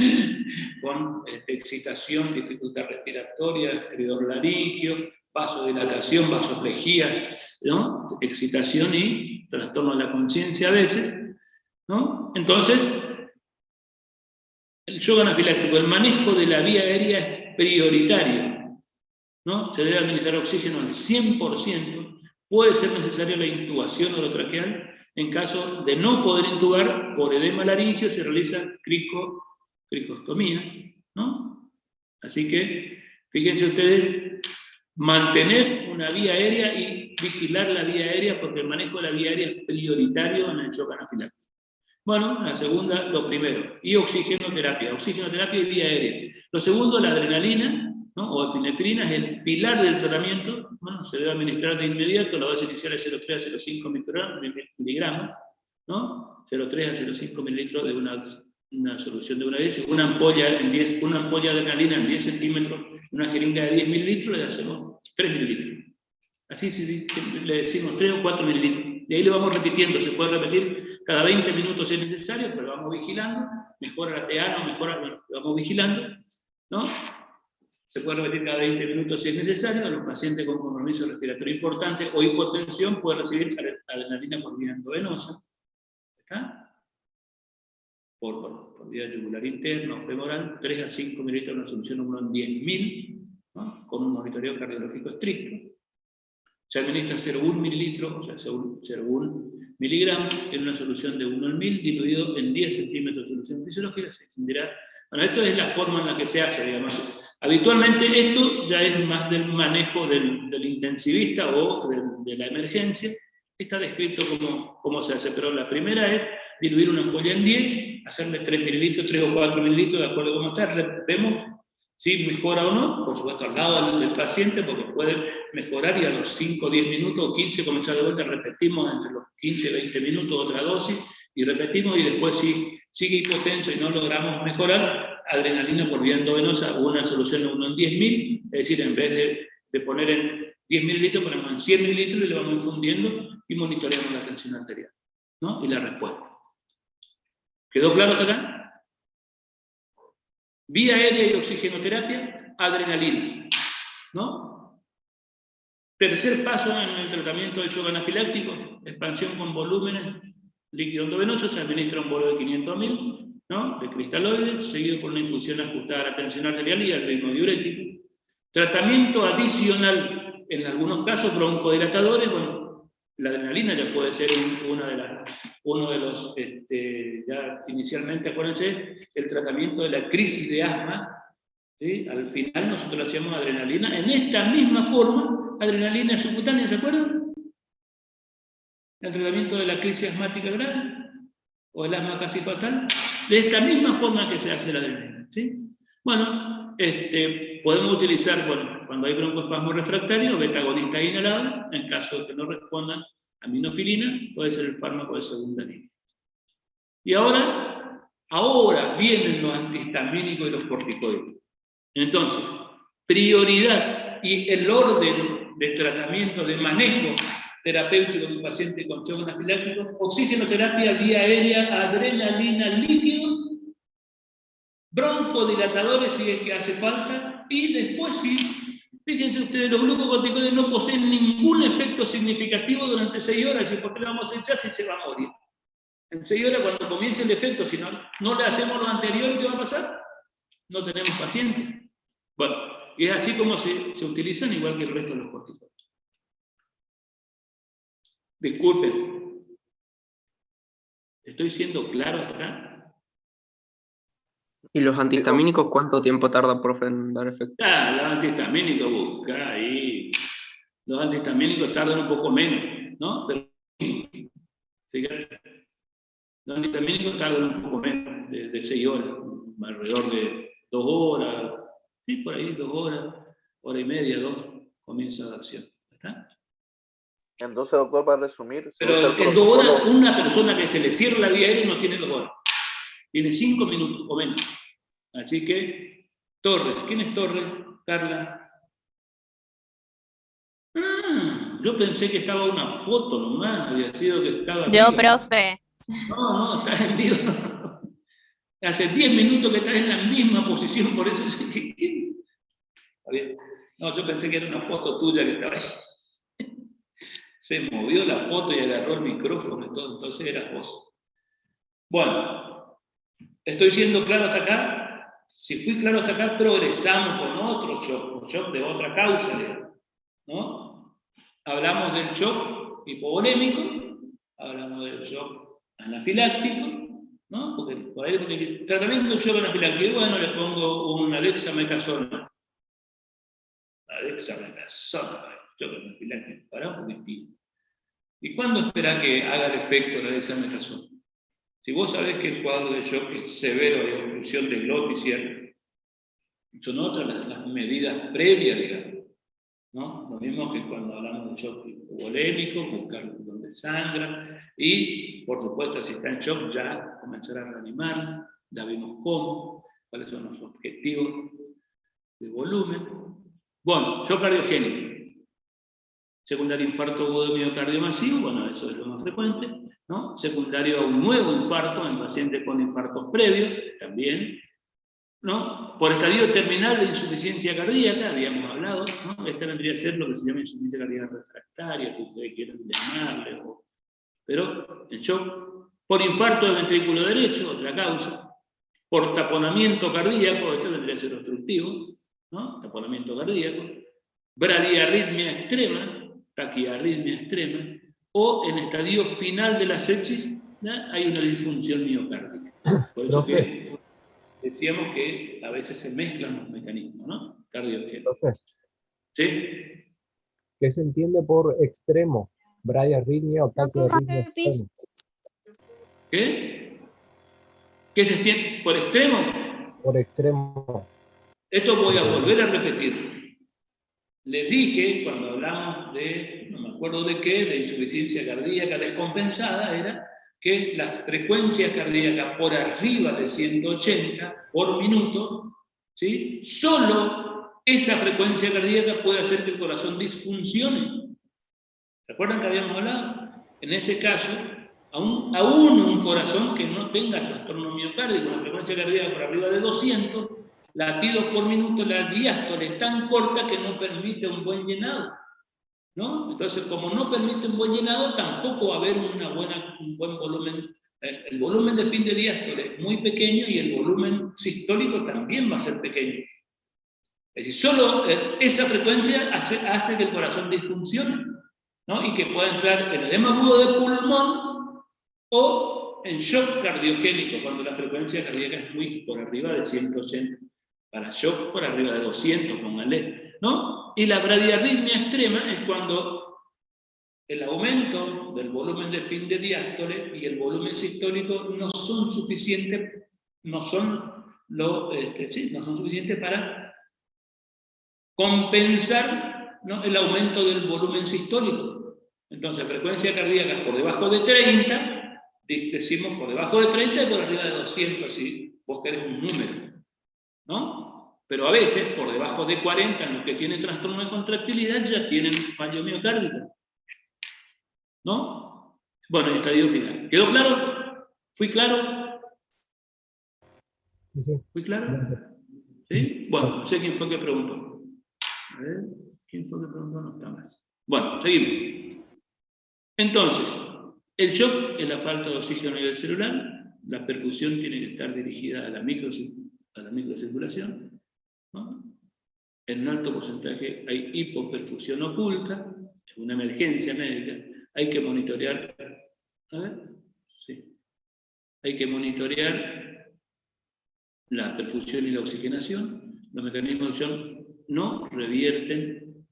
excitación, dificultad respiratoria, estridor laringio, vasodilatación, vasoplejía, ¿no? Excitación y trastorno de la conciencia a veces, ¿no? Entonces, el shock anafiláctico, el manejo de la vía aérea es prioritario, ¿no? Se debe administrar oxígeno al 100%, puede ser necesaria la intubación orotraqueal. En caso de no poder intubar por edema laringio se realiza criscostomía, ¿no? Así que, fíjense ustedes, mantener una vía aérea y vigilar la vía aérea porque el manejo de la vía aérea es prioritario en el shock anafiláctico. Bueno, la segunda, lo primero, y oxigenoterapia y vía aérea. Lo segundo, la adrenalina, ¿no? O epinefrina, es el pilar del tratamiento. Bueno, se debe administrar de inmediato, la dosis inicial es 0,3 a 0,5 miligramos, ¿no? 0,3 a 0,5 mililitros de una solución de una vez, una ampolla de adrenalina en 10 centímetros, una jeringa de 10 mililitros, le hacemos 3 mililitros. Así le decimos 3 o 4 mililitros. Y ahí lo vamos repitiendo, se puede repetir cada 20 minutos si es necesario, pero vamos vigilando, mejora la TA, no mejora, lo vamos vigilando, ¿no? Se puede repetir cada 20 minutos si es necesario. A los pacientes con compromiso respiratorio importante o hipotensión pueden recibir adrenalina por vía endovenosa. ¿Está? Por vía yugular interna o femoral, 3 a 5 mililitros, una solución 1 en 10.000, ¿no? Con un monitoreo cardiológico estricto. Se administra 0,1 mililitro, o sea, 0,1 miligramos, en una solución de 1 en 1000, diluido en 10 centímetros de solución fisiológica, se extenderá. Bueno, esto es la forma en la que se hace, digamos. Habitualmente esto ya es más del manejo del intensivista o de la emergencia. Está descrito cómo se hace, pero la primera es diluir una ampolla en 10, hacerle 3 mililitros, 3 o 4 mililitros, de acuerdo a cómo está. Vemos si mejora o no, por supuesto al lado del paciente, porque puede mejorar y a los 5 o 10 minutos o 15 comenzar de vuelta, repetimos entre los 15 y 20 minutos otra dosis, y repetimos, y después si sigue hipotenso y no logramos mejorar, adrenalina por vía endovenosa, una solución de 1 en 10.000, es decir, en vez de poner en 10 mililitros, ponemos en 100 mililitros y le vamos infundiendo y monitoreamos la tensión arterial, ¿no? Y la respuesta. ¿Quedó claro hasta acá? Vía aérea y oxigenoterapia, adrenalina, ¿no? Tercer paso en el tratamiento del shock anafiláctico, expansión con volúmenes líquido endovenoso, se administra un bolo de 500 ml, ¿no? De cristaloides, seguido por una infusión ajustada a la tensión arterial y al ritmo diurético. Tratamiento adicional, en algunos casos broncodilatadores, bueno, la adrenalina ya puede ser uno de los, ya inicialmente, acuérdense, el tratamiento de la crisis de asma, ¿sí? Al final nosotros hacíamos adrenalina, en esta misma forma, adrenalina subcutánea, ¿se acuerdan? El tratamiento de la crisis asmática grave, o el asma casi fatal, de esta misma forma que se hace la adrenalina, ¿sí? Bueno, podemos utilizar, bueno, cuando hay broncoespasmo refractario, beta-agonista inhalado, en caso de que no respondan a aminofilina, puede ser el fármaco de segunda línea. Y ahora vienen los antihistamínicos y los corticoides. Entonces, prioridad y el orden de tratamiento, de manejo terapéutico de un paciente con shock anafiláctico: oxigenoterapia vía aérea, adrenalina líquido, broncodilatadores si es que hace falta, y después sí, fíjense ustedes, los glucocorticoides no poseen ningún efecto significativo durante 6 horas, ¿y por qué le vamos a echar si se va a morir? En 6 horas, cuando comience el efecto, si no le hacemos lo anterior, ¿qué va a pasar? No tenemos paciente. Bueno, y es así como se utilizan, igual que el resto de los corticoides. Disculpen, ¿estoy siendo claro acá? ¿Y los antihistamínicos cuánto tiempo tardan, profe, en dar efecto? Los antihistamínicos, busca ahí. Los antihistamínicos tardan un poco menos, ¿no? Pero, fíjate, Los antihistamínicos tardan un poco menos, de 6 horas, alrededor de 2 horas, sí, por ahí 2 horas, hora y media, 2, comienza la acción. ¿Está? Entonces, doctor, para resumir, pero en 2 horas, una persona que se le cierra la vía aérea no tiene 2 horas. Tiene 5 minutos o menos. Así que, Torres. ¿Quién es Torres, Carla? Yo pensé que estaba una foto nomás, había sido que estaba... Yo, arriba. profe. No, estás en vivo. Hace 10 minutos que estás en la misma posición, por eso... Está bien. No, yo pensé que era una foto tuya que estaba ahí. Se movió la foto y agarró el micrófono y todo, entonces eras vos. Bueno, ¿estoy siendo claro hasta acá? Si fui claro hasta acá, progresamos con otro shock de otra causa, ¿no? Hablamos del shock hipovolémico, hablamos del shock anafiláctico, ¿no? Porque por ahí, porque el tratamiento del shock anafiláctico, bueno, le pongo una dexametasona. La dexametasona, shock anafiláctico, para un poquitito. ¿Y cuándo espera que haga el efecto la dexametasona? Si vos sabés que el cuadro de shock es severo de obstrucción de glotis, son otras las medidas previas, digamos, ¿no? Lo mismo que cuando hablamos de shock hipovolémico, buscar donde sangra, y por supuesto, si está en shock, ya comenzar a reanimar, ya vimos cómo, cuáles son los objetivos de volumen. Bueno, shock cardiogénico. Secundario infarto agudo de miocardio masivo, bueno, eso es lo más frecuente, ¿no? Secundario a un nuevo infarto en pacientes con infartos previos, también, ¿no? Por estadio terminal de insuficiencia cardíaca, habíamos hablado, ¿no? Esta vendría a ser lo que se llama insuficiencia cardíaca refractaria, si ustedes quieren llamarle, pero en shock. Por infarto de ventrículo derecho, otra causa. Por taponamiento cardíaco, esto vendría a ser obstructivo, ¿no? Taponamiento cardíaco. Bradiarritmia extrema, taquiarritmia extrema, o en estadio final de la sepsis, ¿no? Hay una disfunción miocárdica. Por eso que decíamos que a veces se mezclan los mecanismos, ¿no? Cardiogénicos. ¿Sí? ¿Qué se entiende por extremo? Bradiarritmia o taquiarritmia extrema. ¿Qué? ¿Qué se entiende por extremo? Por extremo. Esto voy a volver a repetir. Les dije, cuando hablamos de, no me acuerdo de qué, de insuficiencia cardíaca descompensada, era que las frecuencias cardíacas por arriba de 180 por minuto, ¿sí? Solo esa frecuencia cardíaca puede hacer que el corazón disfuncione. ¿Recuerdan que habíamos hablado? En ese caso, aún un corazón que no tenga trastorno miocárdico, una frecuencia cardíaca por arriba de 200, latidos por minuto, la diástole es tan corta que no permite un buen llenado, ¿no? Entonces, como no permite un buen llenado, tampoco va a haber un buen volumen. El volumen de fin de diástole es muy pequeño y el volumen sistólico también va a ser pequeño. Es decir, solo esa frecuencia hace que el corazón disfuncione, ¿no? Y que pueda entrar en edema agudo de pulmón o en shock cardiogénico, cuando la frecuencia cardíaca es muy por arriba de 180. Para shock por arriba de 200, pónganle, ¿no? Y la bradiarritmia extrema es cuando el aumento del volumen de fin de diástole y el volumen sistólico no son suficientes, no son suficientes para compensar, ¿no? El aumento del volumen sistólico. Entonces, frecuencia cardíaca por debajo de 30, decimos por debajo de 30 y por arriba de 200, si vos querés un número, ¿no? Pero a veces, por debajo de 40, en los que tienen trastorno de contractilidad ya tienen fallo miocárdico, ¿no? Bueno, el estadio final. ¿Quedó claro? ¿Fui claro? ¿Fui claro? ¿Sí? Bueno, no sé quién fue que preguntó. A ver, ¿quién fue que preguntó? No está más. Bueno, seguimos. Entonces, el shock es la falta de oxígeno a nivel celular. La perfusión tiene que estar dirigida a la microcirculación, ¿no? En un alto porcentaje hay hipoperfusión oculta, es una emergencia médica, hay que monitorear, a ver, sí, hay que monitorear la perfusión y la oxigenación. Los mecanismos de shock no revierten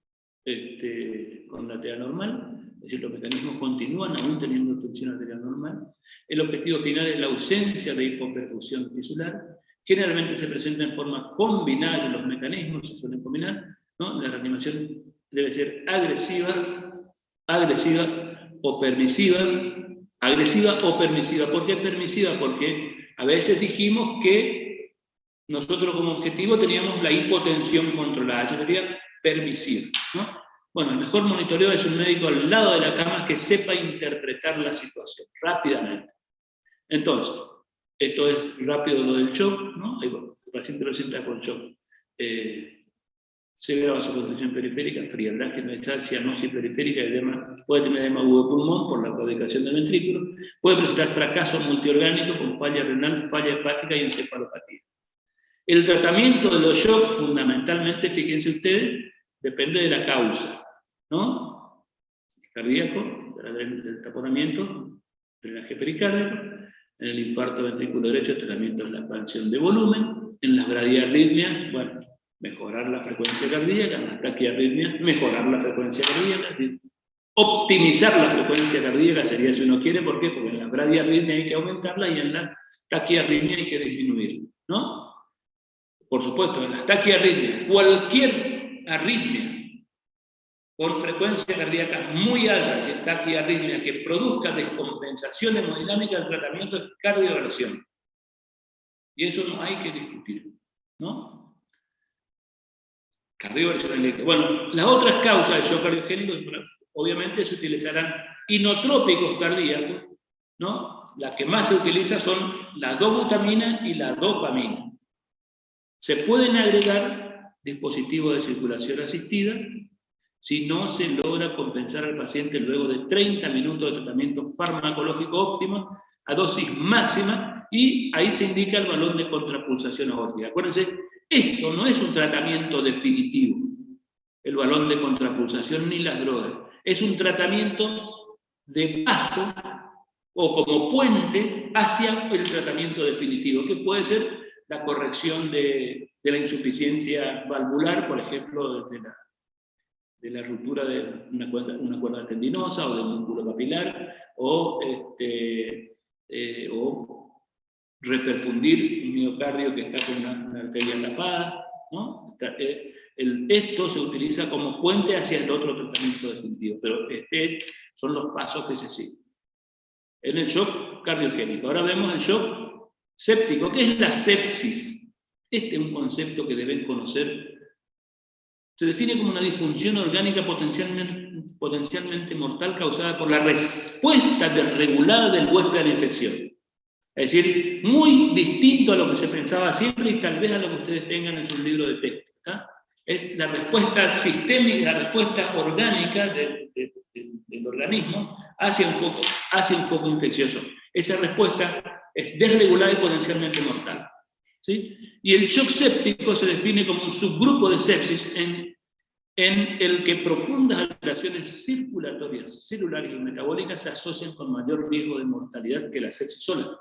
con la TA normal, es decir, los mecanismos continúan aún teniendo tensión arterial normal. El objetivo final es la ausencia de hipoperfusión tisular. Generalmente se presenta en forma combinada en los mecanismos, se suelen combinar, ¿no? La reanimación debe ser agresiva o permisiva. Agresiva o permisiva. ¿Por qué permisiva? Porque a veces dijimos que nosotros como objetivo teníamos la hipotensión controlada. Eso sería permisiva, ¿no? Bueno, el mejor monitoreo es un médico al lado de la cama que sepa interpretar la situación rápidamente. Entonces, esto es rápido lo del shock, ¿no? Ahí va, el paciente lo sienta con shock. Severa vasoconstricción periférica, frialdad generalizada, cianosis periférica, puede tener edema agudo de pulmón por la claudicación del ventrículo, puede presentar fracaso multiorgánico con falla renal, falla hepática y encefalopatía. El tratamiento de los shocks, fundamentalmente, fíjense ustedes, depende de la causa, ¿no? Cardíaco, del taponamiento, drenaje pericárdico. En el infarto ventrículo derecho, tratamiento de la expansión de volumen. En las bradiarritmias, bueno, mejorar la frecuencia cardíaca. En las taquiarritmias, mejorar la frecuencia cardíaca. Optimizar la frecuencia cardíaca sería si uno quiere. ¿Por qué? Porque en las bradiarritmias hay que aumentarla y en la taquiarritmia hay que disminuirla, ¿no? Por supuesto, en las taquiarritmias, cualquier arritmia con frecuencia cardíaca muy alta, y taquiarritmia que produzca descompensación hemodinámica, el tratamiento es cardioversión. Y eso no hay que discutir, ¿no? Cardioversión. Bueno, las otras causas de shock cardiogénico, obviamente se utilizarán inotrópicos cardíacos, ¿no? Las que más se utilizan son la dobutamina y la dopamina. Se pueden agregar dispositivos de circulación asistida si no se logra compensar al paciente luego de 30 minutos de tratamiento farmacológico óptimo a dosis máxima, y ahí se indica el balón de contrapulsación aórtica. Acuérdense, esto no es un tratamiento definitivo, el balón de contrapulsación ni las drogas. Es un tratamiento de paso o como puente hacia el tratamiento definitivo, que puede ser la corrección de la insuficiencia valvular, por ejemplo, de la ruptura de una cuerda tendinosa o del músculo papilar, o reperfundir un miocardio que está con una arteria tapada, ¿no? Esto se utiliza como puente hacia el otro tratamiento definitivo, pero son los pasos que se siguen. En el shock cardiogénico. Ahora vemos el shock séptico. ¿Qué es la sepsis? Este es un concepto que deben conocer. Se define como una disfunción orgánica potencialmente mortal causada por la respuesta desregulada del huésped a la infección. Es decir, muy distinto a lo que se pensaba siempre y tal vez a lo que ustedes tengan en sus libros de texto. ¿Tá? Es la respuesta sistémica, la respuesta orgánica del organismo hacia un foco infeccioso. Esa respuesta es desregulada y potencialmente mortal, ¿sí? Y el shock séptico se define como un subgrupo de sepsis en el que profundas alteraciones circulatorias, celulares y metabólicas se asocian con mayor riesgo de mortalidad que la sepsis sola.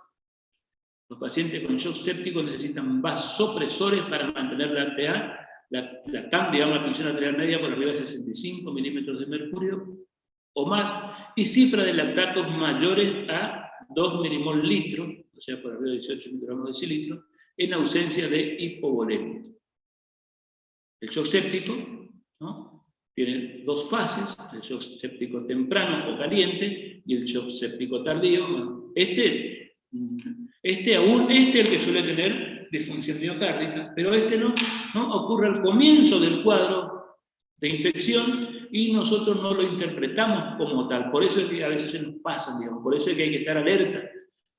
Los pacientes con shock séptico necesitan vasopresores para mantener la ATA, la TAM, digamos, la tensión arterial media por arriba de 65 milímetros de mercurio o más, y cifra de lactatos mayores a 2 milimol litro, o sea, por arriba de 18 microgramos de decilitro, en ausencia de hipovolemia. El shock séptico, ¿no?, tiene dos fases: el shock séptico temprano o caliente y el shock séptico tardío. Bueno, este es el que suele tener disfunción miocárdica, pero no ocurre al comienzo del cuadro de infección y nosotros no lo interpretamos como tal. Por eso es que a veces se nos pasa, digamos, por eso es que hay que estar alerta,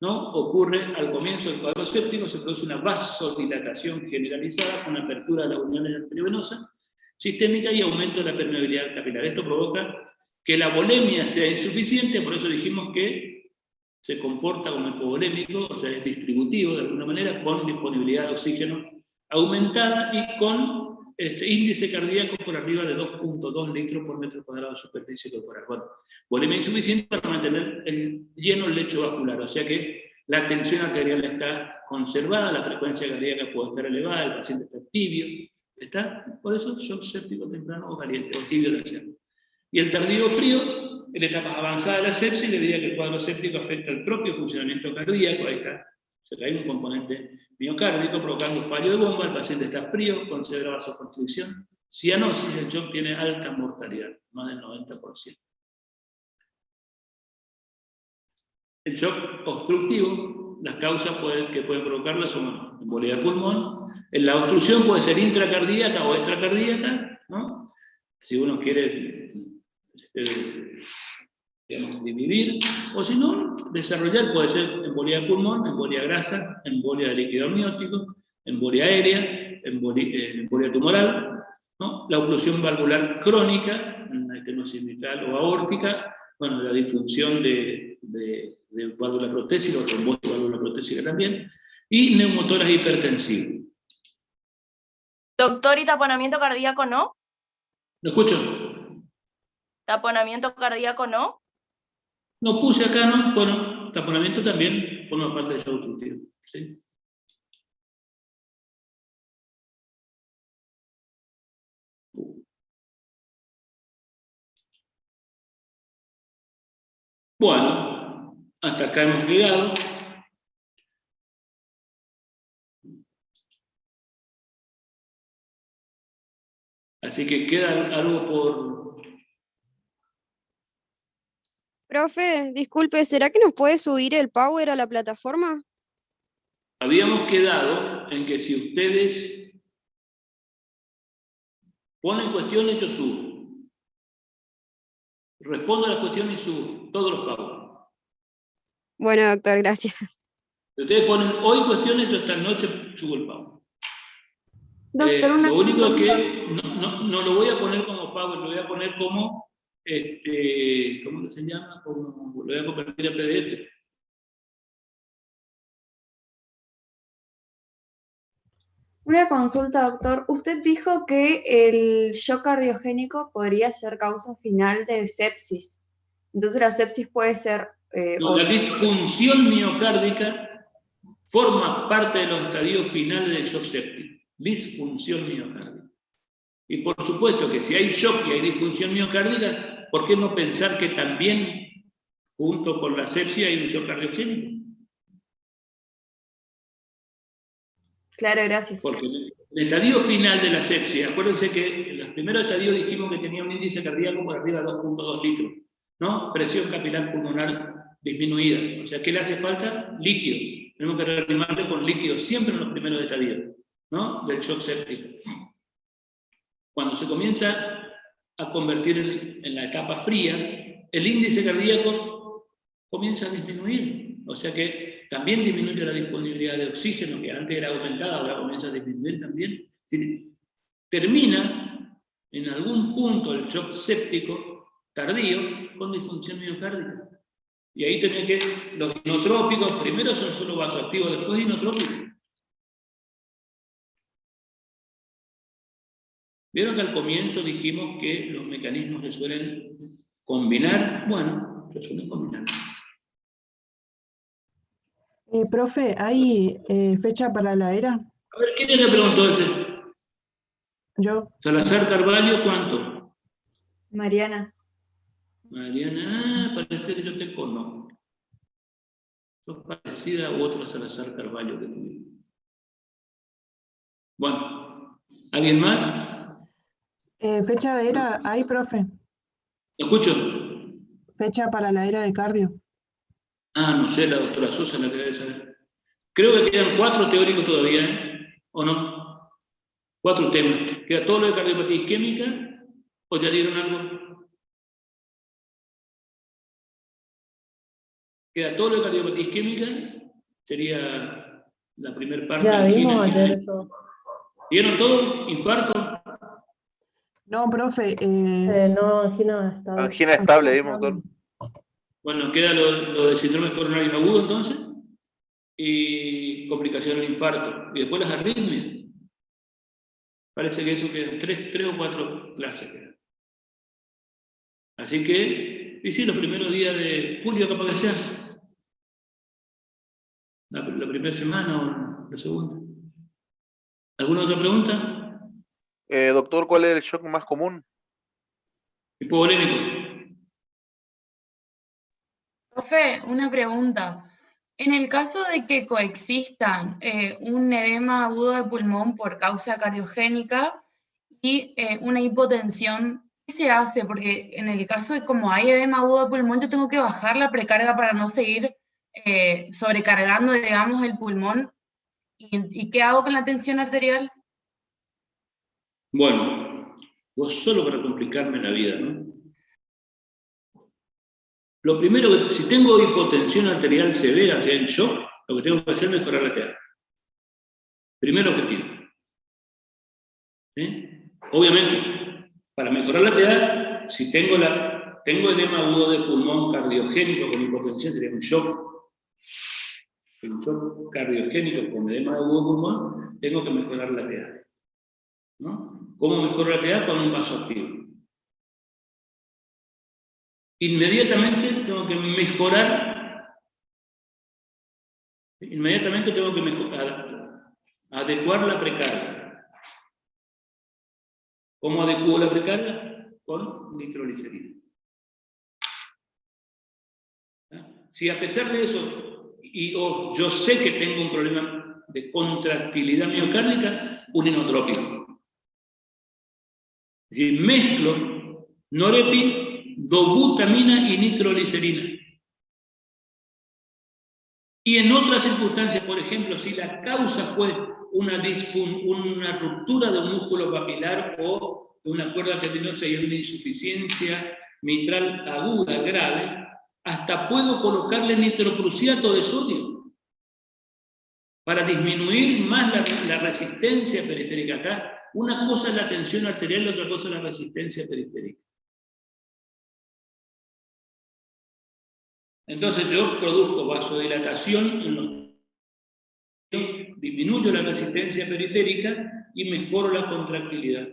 ¿no? Ocurre al comienzo del cuadro séptico, se produce una vasodilatación generalizada con apertura de las uniones arteriovenosas sistémica y aumento de la permeabilidad capilar. Esto provoca que la volemia sea insuficiente, por eso dijimos que se comporta como hipovolémico, o sea, es distributivo de alguna manera, con disponibilidad de oxígeno aumentada y con índice cardíaco por arriba de 2.2 litros por metro cuadrado de superficie corporal. Bueno, volemia insuficiente para mantener lleno el lecho vascular, o sea que la tensión arterial está conservada, la frecuencia cardíaca puede estar elevada, el paciente está tibio, ¿está? Por eso shock séptico temprano o caliente, o tibio de acción. Y el tardío frío en etapas avanzadas de la sepsis, le diría que el cuadro séptico afecta el propio funcionamiento cardíaco, ahí está, se cae un componente miocárdico provocando fallo de bomba, el paciente está frío, con severa vasoconstricción, cianosis, el shock tiene alta mortalidad, más del 90%. El shock obstructivo, las causas que pueden provocarla son embolia de pulmón, la obstrucción puede ser intracardíaca o extracardíaca, ¿no? Si uno quiere digamos, dividir, o si no, desarrollar puede ser embolia de pulmón, embolia grasa, embolia de líquido amniótico, embolia aérea, embolia tumoral, ¿no? La oclusión valvular crónica, la estenosis mitral o aórtica, bueno, la disfunción de válvula protésica o trombosis de válvula protésica también, y neumotoras hipertensivas. Doctor, ¿y taponamiento cardíaco no? ¿Lo escucho? ¿Taponamiento cardíaco no? No puse acá, ¿no? Bueno, taponamiento también forma parte del shock obstructivo, ¿sí? Bueno, hasta acá hemos llegado. Así que queda algo por... Profe, disculpe, ¿será que nos puede subir el Power a la plataforma? Habíamos quedado en que si ustedes ponen cuestiones, yo subo. Respondo a las cuestiones y subo todos los pagos. Bueno, doctor, gracias. Si ustedes ponen hoy cuestiones, yo esta noche subo el pago. Doctor, Lo único es que no lo voy a poner como pago, lo voy a poner como, ¿cómo se llama? Como, lo voy a convertir a PDF. Una consulta, doctor. Usted dijo que el shock cardiogénico podría ser causa final de sepsis. Entonces la sepsis puede ser... No, la disfunción miocárdica forma parte de los estadios finales del shock séptico. Disfunción miocárdica. Y por supuesto que si hay shock y hay disfunción miocárdica, ¿por qué no pensar que también, junto con la sepsis, hay un shock cardiogénico? Claro, gracias. Porque el estadio final de la sepsia, acuérdense que en los primeros estadios dijimos que tenía un índice cardíaco por arriba de 2.2 litros, ¿no? Presión capilar pulmonar disminuida. O sea, ¿qué le hace falta? Líquido. Tenemos que reanimarle con líquido siempre en los primeros estadios, ¿no? Del shock séptico. Cuando se comienza a convertir en la etapa fría, el índice cardíaco comienza a disminuir. O sea que también disminuye la disponibilidad de oxígeno, que antes era aumentada, ahora comienza a disminuir también. Termina en algún punto el shock séptico tardío con disfunción miocárdica. Y ahí tenés que, los inotrópicos, primero son solo vasoactivos, después inotrópicos. Vieron que al comienzo dijimos que los mecanismos se suelen combinar. Bueno, se suelen combinar. Profe, ¿hay fecha para la era? A ver, ¿quién le preguntó ese? Yo. Salazar Carvalho, ¿cuánto? Mariana. Mariana, parece que yo te conozco. ¿Sos parecida a otro Salazar Carvalho que tuve? Bueno, ¿alguien más? ¿Fecha de era hay, profe? ¿Lo escucho? ¿Fecha para la era de cardio? Ah, no sé, la doctora Sosa la que debe saber. Creo que quedan 4 teóricos todavía, ¿eh? ¿O no? 4 temas. ¿Queda todo lo de cardiopatía isquémica? ¿O ya dieron algo? ¿Queda todo lo de cardiopatía isquémica? Sería la primera parte. Ya vimos angina, ayer eso. ¿Vieron todo? ¿Infarto? No, profe. No, angina estable. Angina estable, dimos, doctor. Bueno, queda lo de síndromes coronarios agudos entonces, y complicaciones del infarto, y después las arritmias. Parece que eso quedan 3 o 4 clases. Así que, y sí, los primeros días de julio capaz que sea. La primera semana o la segunda. ¿Alguna otra pregunta? Doctor, ¿cuál es el shock más común? Hipovolémico. Profe, una pregunta. En el caso de que coexistan un edema agudo de pulmón por causa cardiogénica y una hipotensión, ¿qué se hace? Porque en el caso de como hay edema agudo de pulmón, yo tengo que bajar la precarga para no seguir sobrecargando, digamos, el pulmón. ¿Y qué hago con la tensión arterial? Bueno, vos solo para complicarme la vida, ¿no? Lo primero, si tengo hipotensión arterial severa, o sea, en shock, lo que tengo que hacer es mejorar la TEA. Primer objetivo. ¿Sí? Obviamente, para mejorar la TEA, si tengo edema agudo de pulmón cardiogénico con hipotensión, sería un shock. Un shock cardiogénico con edema agudo de pulmón, tengo que mejorar la TEA. ¿No? ¿Cómo mejoro la TEA? Con un vasoactivo. Inmediatamente tengo que mejorar, adecuar la precarga. ¿Cómo adecuo la precarga? Con nitroglicerina. Si a pesar de eso, yo sé que tengo un problema de contractilidad miocárdica, un inotrópico. Es decir, mezclo norepi, dobutamina y nitroglicerina. Y en otras circunstancias, por ejemplo, si la causa fue una ruptura de un músculo papilar o de una cuerda tendinosa y una insuficiencia mitral aguda grave, hasta puedo colocarle nitroprusiato de sodio para disminuir más la resistencia periférica. Acá, una cosa es la tensión arterial y otra cosa es la resistencia periférica. Entonces yo produzco vasodilatación, disminuyo la resistencia periférica y mejoro la contractilidad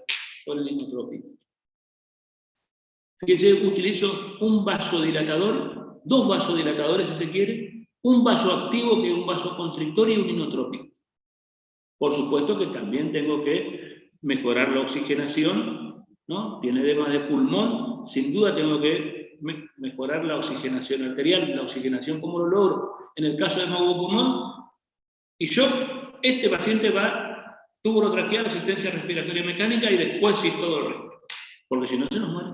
con el inotrópico. Fíjense, utilizo un vasodilatador, dos vasodilatadores si se quiere, un vasoactivo que es un vasoconstrictor y un inotrópico. Por supuesto que también tengo que mejorar la oxigenación, ¿no? Tiene edema de pulmón, sin duda tengo que mejorar la oxigenación arterial. La oxigenación, ¿cómo lo logro? En el caso de edema pulmón, y este paciente tubo urotraqueal, asistencia respiratoria mecánica y después sí todo el resto. Porque si no se nos muere.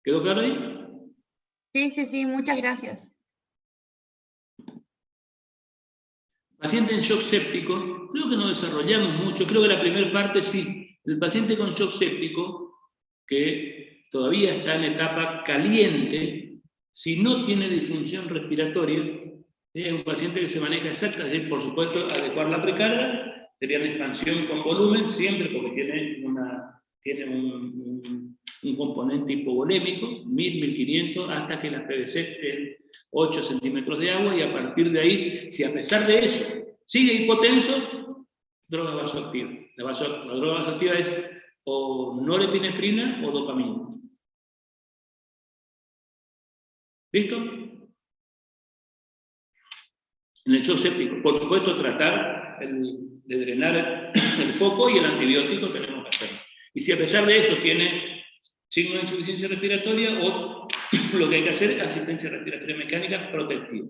¿Quedó claro ahí? Sí, muchas gracias. Paciente en shock séptico, creo que no desarrollamos mucho, creo que la primera parte sí. El paciente con shock séptico, que todavía está en etapa caliente, si no tiene disfunción respiratoria, es un paciente que se maneja exacta, es decir, por supuesto, adecuar la precarga, sería una expansión con volumen, siempre porque tiene un componente hipovolémico, 1000, 1500, hasta que las PVC estén 8 centímetros de agua, y a partir de ahí, si a pesar de eso sigue hipotenso, droga vasoactiva. La droga vasoactiva es o norepinefrina o dopamina. ¿Listo? En el shock séptico, por supuesto, tratar de drenar el foco y el antibiótico tenemos que hacerlo. Y si a pesar de eso tiene signo de insuficiencia respiratoria, o lo que hay que hacer es asistencia respiratoria mecánica protectiva.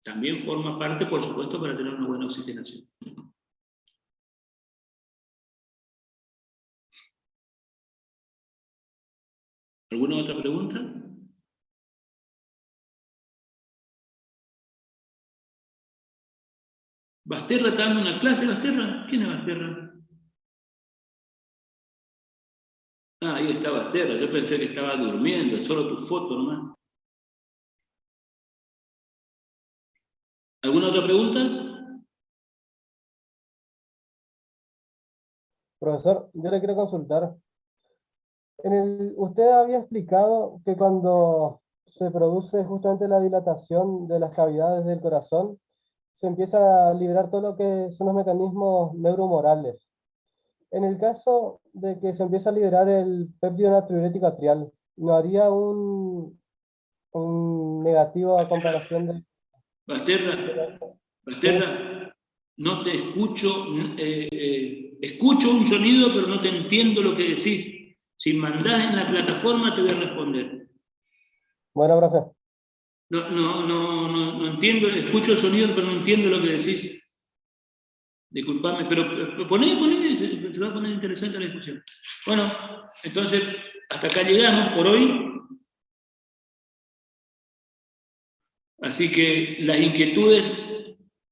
También forma parte, por supuesto, para tener una buena oxigenación. ¿Alguna otra pregunta? ¿Basterra está dando una clase, Basterra? ¿Quién es Basterra? Ah, ahí está Basterra. Yo pensé que estaba durmiendo, solo tu foto nomás. ¿Alguna otra pregunta? Profesor, yo le quiero consultar. Usted había explicado que cuando se produce justamente la dilatación de las cavidades del corazón, se empieza a liberar todo lo que son los mecanismos neuromorales. En el caso de que se empiece a liberar el péptido natriurético atrial, ¿no haría un negativo a comparación de...? Basterra, no te escucho, escucho un sonido, pero no te entiendo lo que decís. Si mandás en la plataforma te voy a responder. Bueno, profe. No entiendo, escucho el sonido, pero no entiendo lo que decís. Disculpame, pero poné, se va a poner interesante la discusión. Bueno, entonces, hasta acá llegamos por hoy. Así que las inquietudes,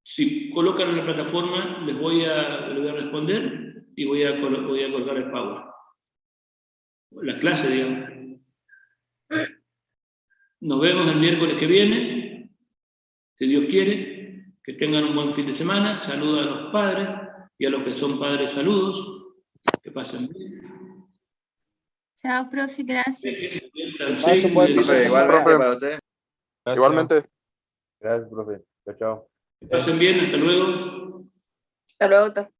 si colocan en la plataforma, les voy a responder y voy a colgar el Power. La clase, digamos. Nos vemos el miércoles que viene, si Dios quiere. Que tengan un buen fin de semana. Saludos a los padres y a los que son padres, saludos. Que pasen bien. Chao, profe, gracias. Profe, igualmente para usted. Gracias. Igualmente. Gracias, profe. Chao, chao. Que pasen bien, hasta luego. Hasta luego, doctor.